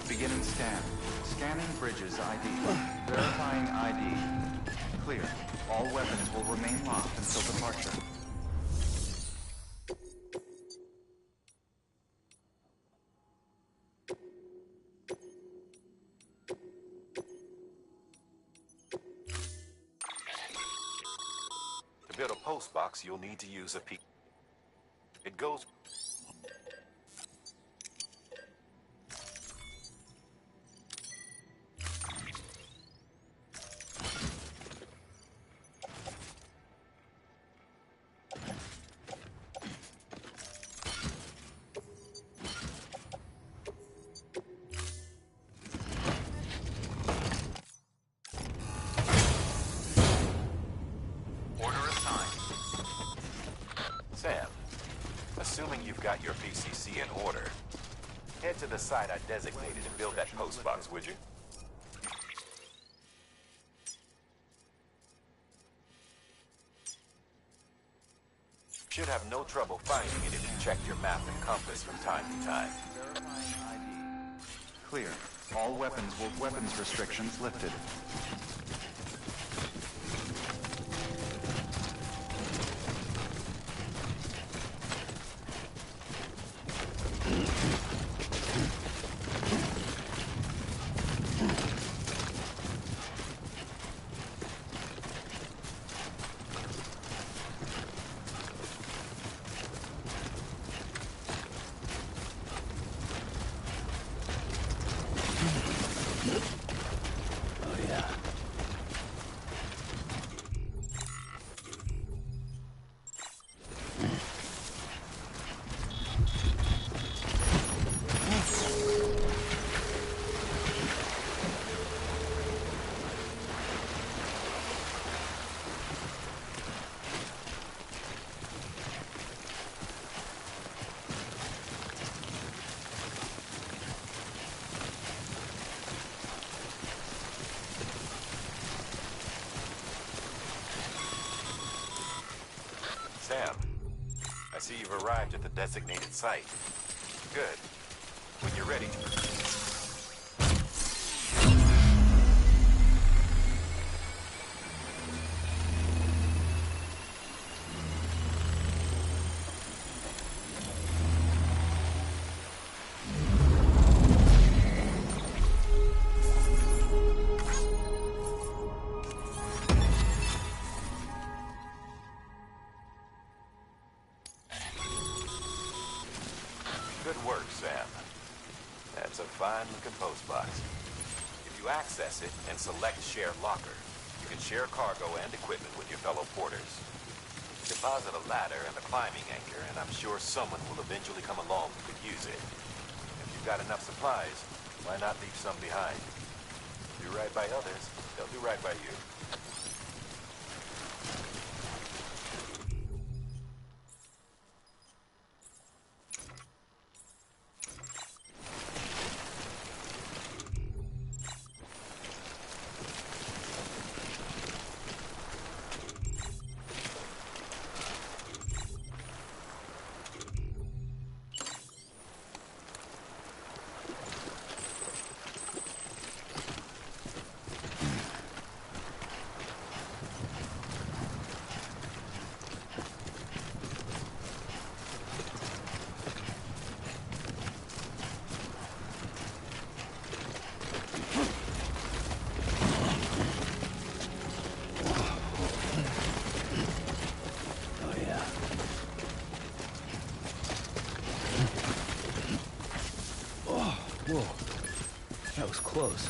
Beginning scan. Scanning bridges ID. Verifying ID. Clear. All weapons will remain locked until departure. To build a post box, you'll need to use a P. It goes... Sam, assuming you've got your PCC in order, head to the site I designated and build that post box, would you? Should have no trouble finding it if you check your map and compass from time to time. Verifying ID. Clear. All weapons restrictions lifted. Sam, I see you've arrived at the designated site. Good. When you're ready to... Good work, Sam. That's a fine-looking postbox. If you access it and select Share Locker, you can share cargo and equipment with your fellow porters. Deposit a ladder and a climbing anchor, and I'm sure someone will eventually come along who could use it. If you've got enough supplies, why not leave some behind? Do right by others, they'll do right by you. Whoa, that was close.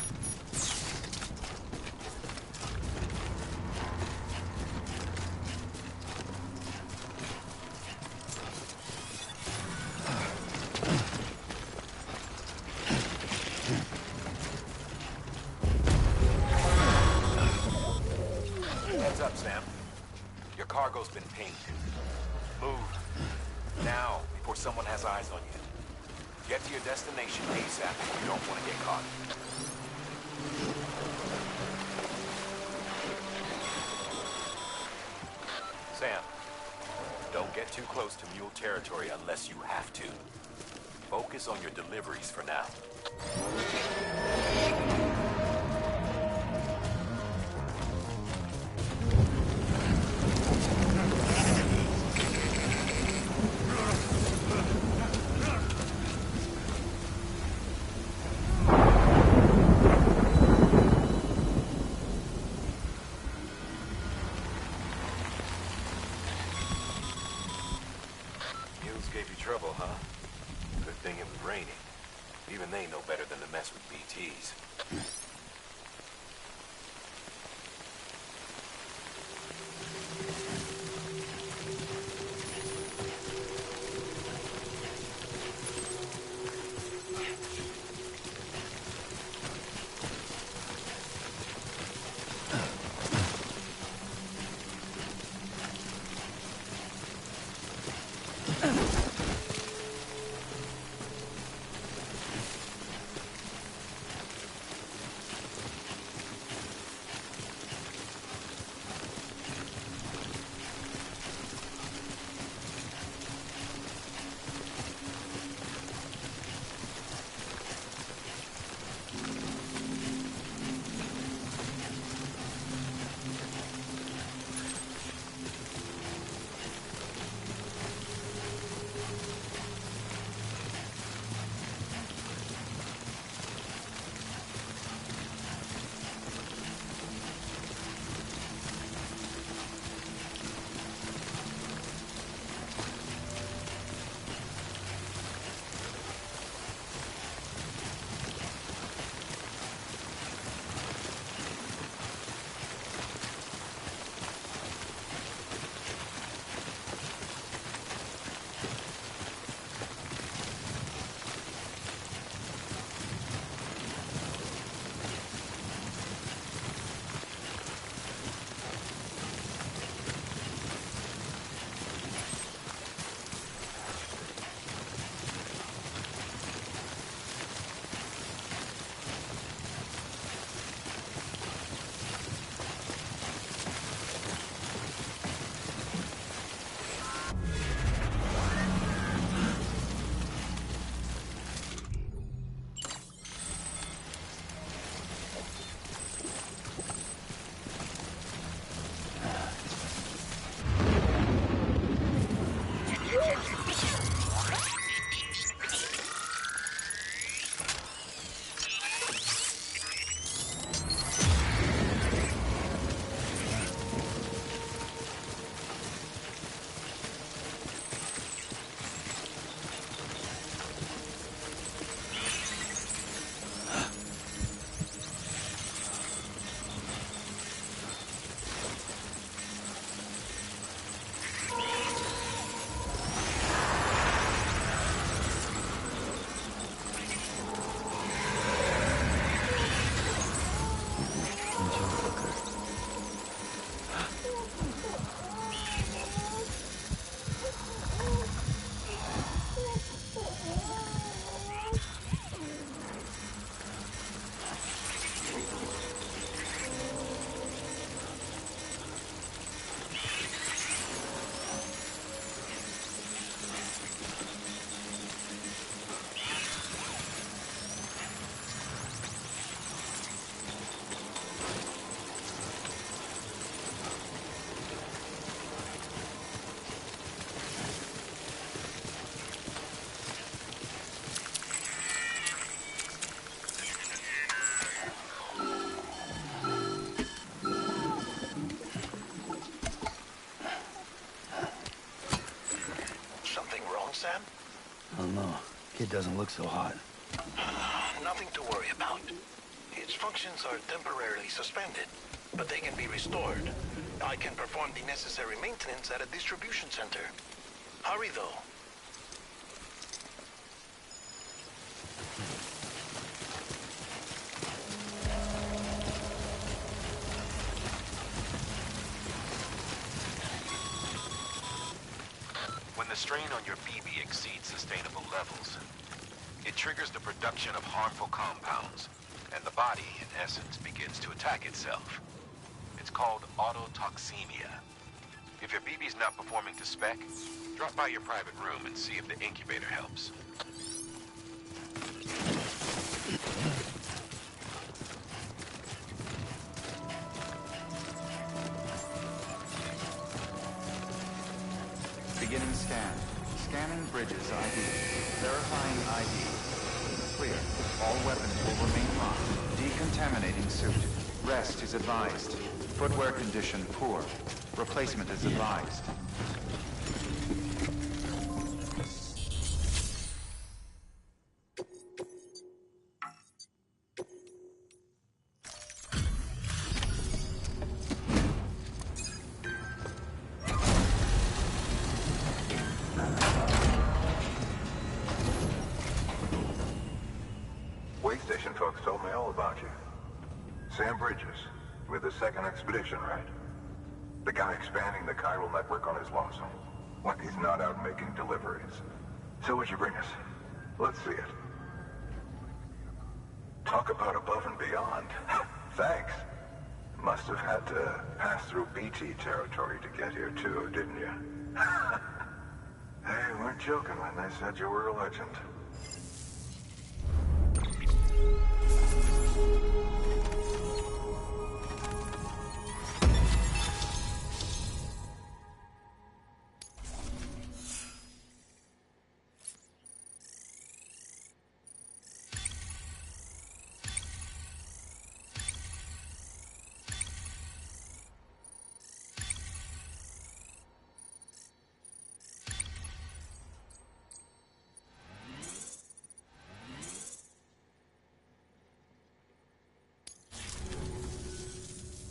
Heads up, Sam. Your cargo's been pinged. Move. Now, before someone has eyes on you. Get to your destination ASAP if you don't want to get caught. Sam, don't get too close to mule territory unless you have to. Focus on your deliveries for now. Gave you trouble, huh? Good thing it was raining. Even they know better than to mess with BTs. Something wrong, Sam? I don't know. Kid doesn't look so hot. Nothing to worry about. Its functions are temporarily suspended, but they can be restored. I can perform the necessary maintenance at a distribution center. Hurry, though. When the strain on your BB exceeds sustainable levels, it triggers the production of harmful compounds, and the body, in essence, begins to attack itself. It's called autotoxemia. If your BB's not performing to spec, drop by your private room and see if the incubator helps. Beginning scan. Scanning bridges ID. Verifying ID. Clear. All weapons will remain locked. Decontaminating suit. Rest is advised. Footwear condition poor. Replacement is advised. Way station folks told me all about you. Sam Bridges, with the second expedition, right? The guy expanding the chiral network on his lonesome. When he's not out making deliveries. So what'd you bring us? Let's see it. Talk about above and beyond. Thanks. Must have had to pass through BT territory to get here too, didn't you? They weren't joking when they said you were a legend.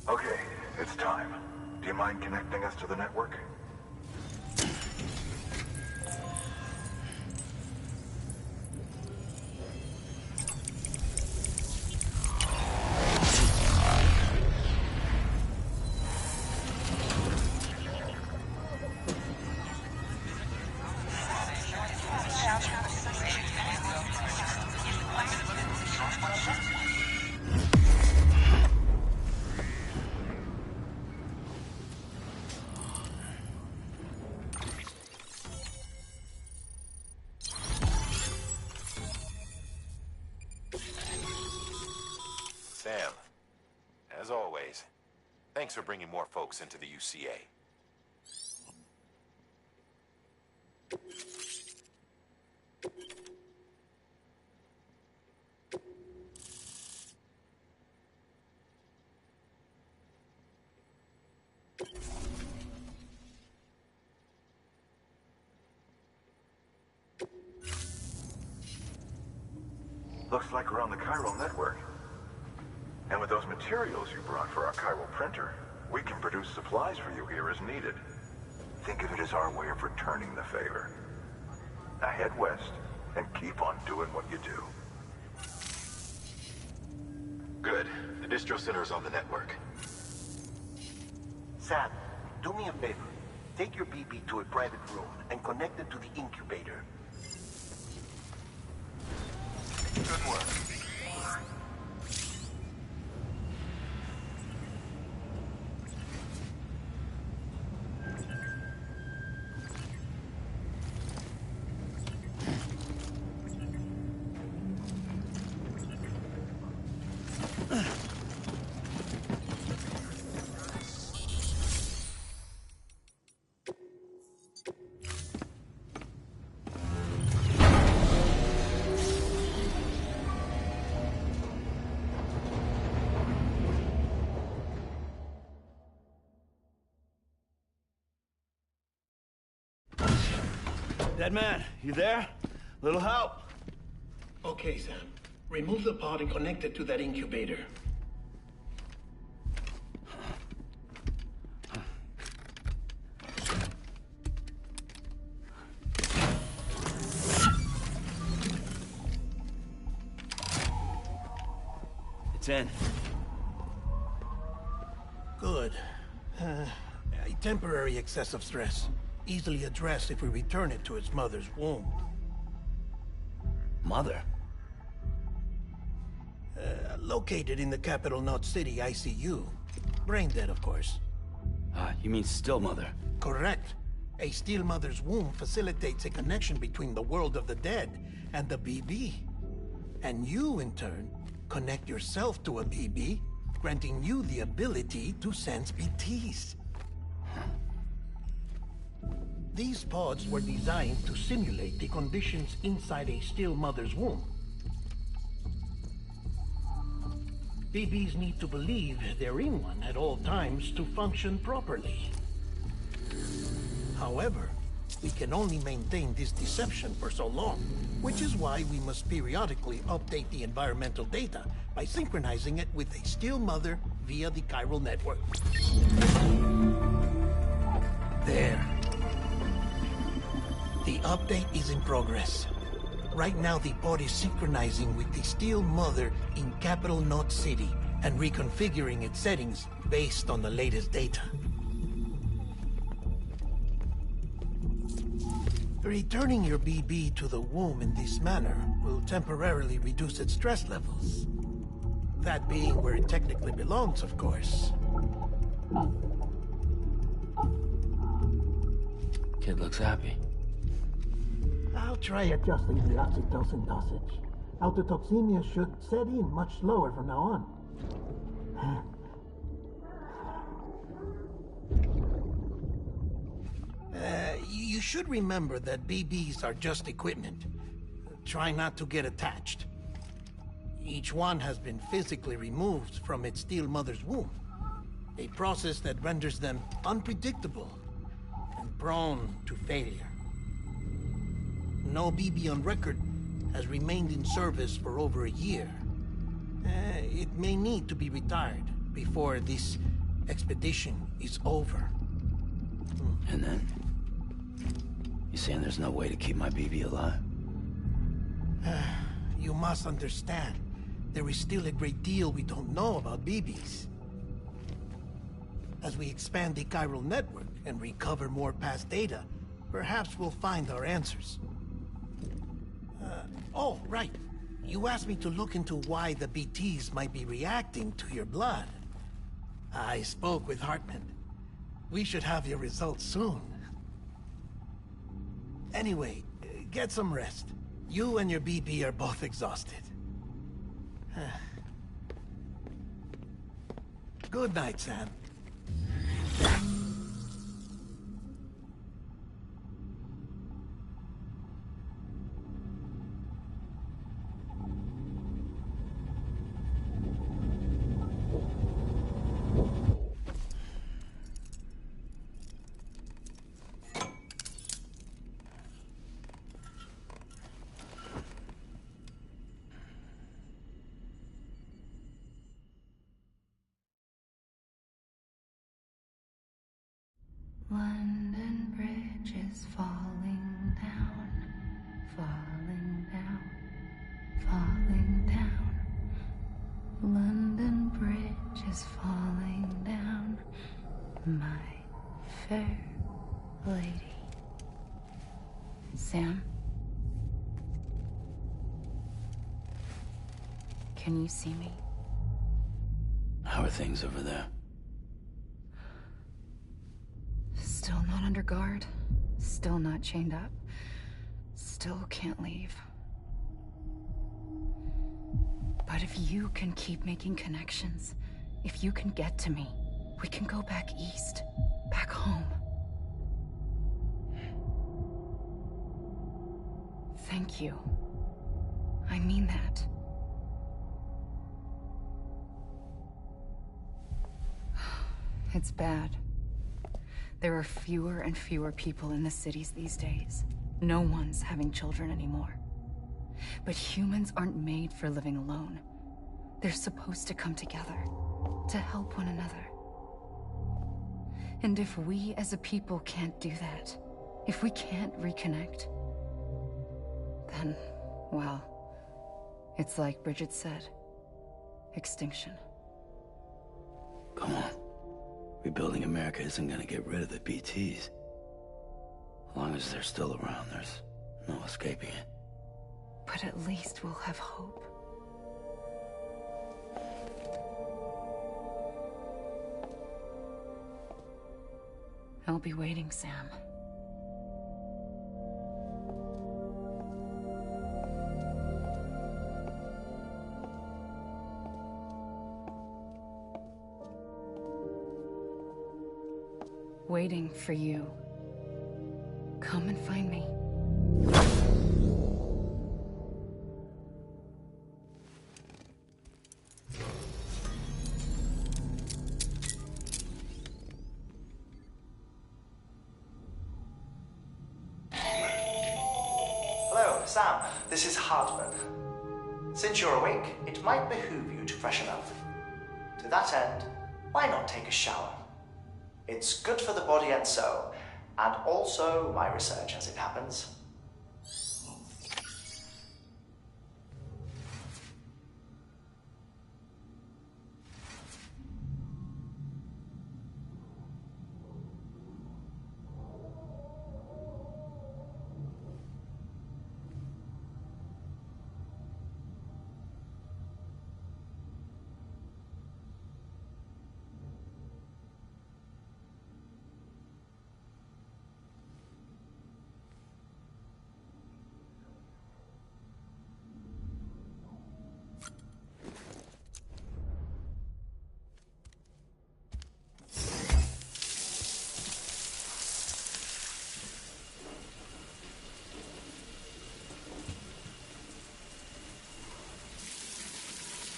Okay, it's time. Do you mind connecting us to the network? Sam, as always, thanks for bringing more folks into the UCA. Looks like we're on the chiral network. And with those materials you brought for our chiral printer, we can produce supplies for you here as needed. Think of it as our way of returning the favor. Now head west and keep on doing what you do. Good. The distro center is on the network. Sam, do me a favor. Take your BB to a private room and connect it to the incubator. Good work. Dead man, you there? Little help? Okay, Sam. Remove the pod and connect it to that incubator. It's in. Good. A temporary excessive stress. Easily addressed if we return it to its mother's womb. Mother? Located in the capital Knot City ICU. Brain dead, of course. You mean still mother? Correct. A still mother's womb facilitates a connection between the world of the dead and the BB. And you, in turn, connect yourself to a BB, granting you the ability to sense BTs. These pods were designed to simulate the conditions inside a still mother's womb. BBs need to believe they're in one at all times to function properly. However, we can only maintain this deception for so long, which is why we must periodically update the environmental data by synchronizing it with a still mother via the chiral network. There. The update is in progress. Right now, the pod is synchronizing with the still mother in capital Knot City and reconfiguring its settings based on the latest data. Returning your BB to the womb in this manner will temporarily reduce its stress levels. That being where it technically belongs, of course. Kid looks happy. I'll try adjusting the oxytocin dosage. Autotoxemia should set in much slower from now on. You should remember that BBs are just equipment. Try not to get attached. Each one has been physically removed from its still mother's womb. A process that renders them unpredictable and prone to failure. No BB on record has remained in service for over a year. It may need to be retired before this expedition is over. And then? You saying there's no way to keep my BB alive? You must understand, there is still a great deal we don't know about BBs. As we expand the chiral network and recover more past data, perhaps we'll find our answers. Oh, right. You asked me to look into why the BTs might be reacting to your blood. I spoke with Hartman. We should have your results soon. Anyway, get some rest. You and your BB are both exhausted. Good night, Sam. London Bridge is falling down, falling down, falling down. London Bridge is falling down, my fair lady. Sam? Can you see me? How are things over there? Still not under guard. Still not chained up. Still can't leave. But if you can keep making connections, if you can get to me, we can go back east. Back home. Thank you. I mean that. It's bad. There are fewer and fewer people in the cities these days. No one's having children anymore. But humans aren't made for living alone. They're supposed to come together, to help one another. And if we as a people can't do that, if we can't reconnect, then, well, it's like Bridget said, extinction. Come on. Rebuilding America isn't gonna get rid of the BTs. As long as they're still around, there's no escaping it. But at least we'll have hope. I'll be waiting, Sam. Waiting for you. Come and find me. Hello, Sam. This is Hartman. Since you're awake, it might behoove you to freshen up. To that end, why not take a shower? It's good for the body and soul, and also my research as it happens.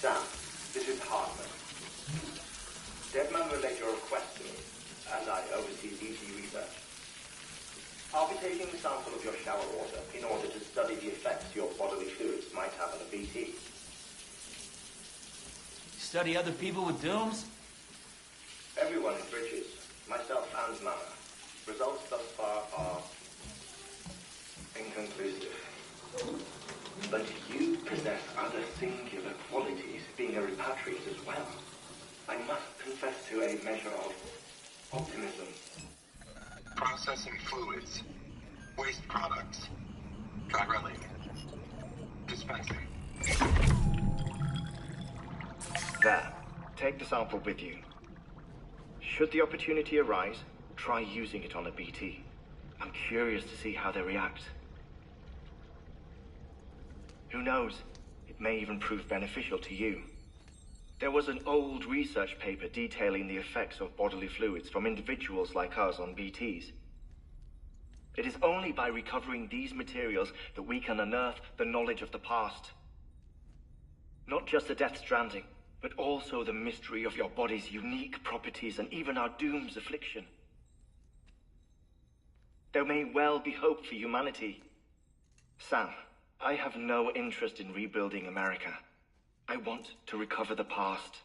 Sam, this is Hartman. Deadman relayed your request to me, and I oversee BT research. I'll be taking a sample of your shower water in order to study the effects your bodily fluids might have on a BT. Study other people with dooms? Everyone in Bridges, myself and Mama. Results thus far are inconclusive. But you possess other singular qualities, being a repatriate as well. I must confess to a measure of optimism. Processing fluids. Waste products. Drilling. Dispensing. There. Take the sample with you. Should the opportunity arise, try using it on a BT. I'm curious to see how they react. Who knows? It may even prove beneficial to you. There was an old research paper detailing the effects of bodily fluids from individuals like us on BTs. It is only by recovering these materials that we can unearth the knowledge of the past. Not just the Death Stranding, but also the mystery of your body's unique properties and even our doom's affliction. There may well be hope for humanity. Sam, I have no interest in rebuilding America. I want to recover the past.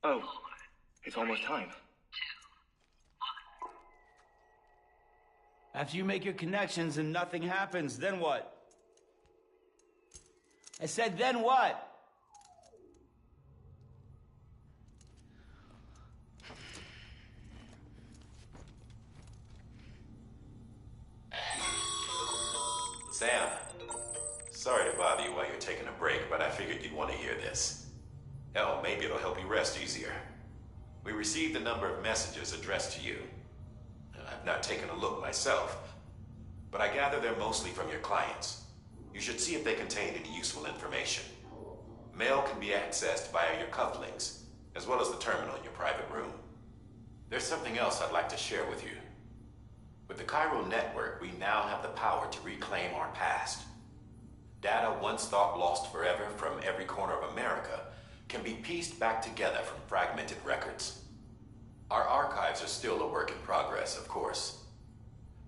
5, oh, 4, it's almost time. 2, 1. After you make your connections and nothing happens, then what? I said, then what? Sam, sorry to bother you while you're taking a break, but I figured you'd want to hear this. Hell, maybe it'll help you rest easier. We received a number of messages addressed to you. I've not taken a look myself, but I gather they're mostly from your clients. You should see if they contain any useful information. Mail can be accessed via your cufflinks, as well as the terminal in your private room. There's something else I'd like to share with you. With the Cairo network, we now have the power to reclaim our past. Data once thought lost forever from every corner of America can be pieced back together from fragmented records. Our archives are still a work in progress, of course.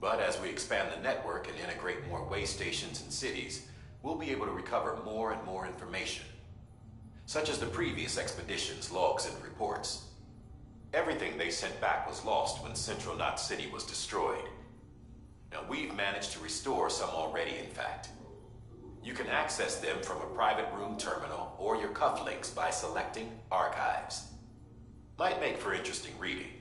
But as we expand the network and integrate more way stations and cities, we'll be able to recover more and more information, such as the previous expedition's logs and reports. Everything they sent back was lost when Central Knot City was destroyed. Now, we've managed to restore some already, in fact. You can access them from a private room terminal or your cufflinks by selecting Archives. Might make for interesting reading.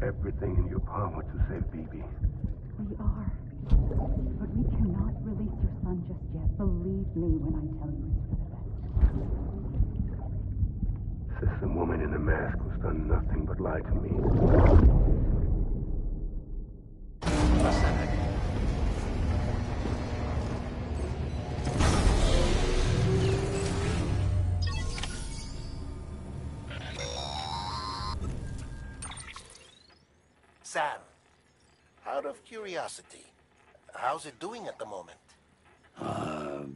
Everything in your power to save BB. We are. But we cannot release your son just yet. Believe me when I tell you it's for the best. System woman in the mask who's done nothing but lie to me. Sam, out of curiosity, how's it doing at the moment?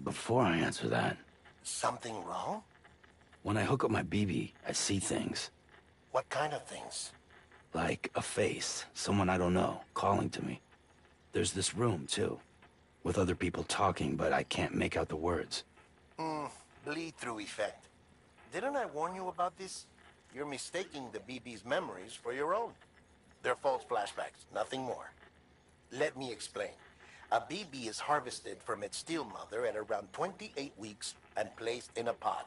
Before I answer that... Something wrong? When I hook up my BB, I see things. What kind of things? Like a face, someone I don't know, calling to me. There's this room, too, with other people talking, but I can't make out the words. Bleed-through effect. Didn't I warn you about this? You're mistaking the BB's memories for your own. They're false flashbacks, nothing more. Let me explain. A BB is harvested from its steel mother at around 28 weeks and placed in a pod.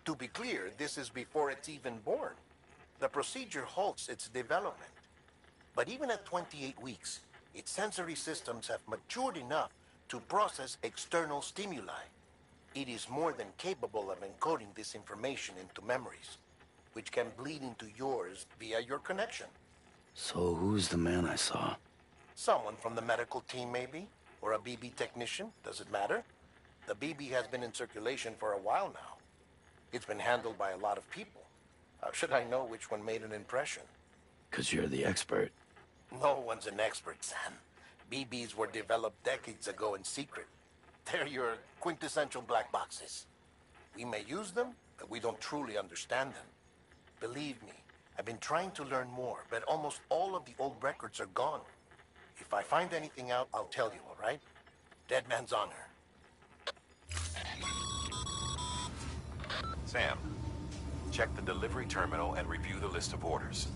To be clear, this is before it's even born. The procedure halts its development. But even at 28 weeks, its sensory systems have matured enough to process external stimuli. It is more than capable of encoding this information into memories, which can bleed into yours via your connection. So who's the man I saw? Someone from the medical team, maybe? Or a BB technician? Does it matter? The BB has been in circulation for a while now. It's been handled by a lot of people. How should I know which one made an impression? 'Cause you're the expert. No one's an expert, Sam. BBs were developed decades ago in secret. They're your quintessential black boxes. We may use them, but we don't truly understand them. Believe me, I've been trying to learn more, but almost all of the old records are gone. If I find anything out, I'll tell you, all right? Dead man's honor. Sam, check the delivery terminal and review the list of orders.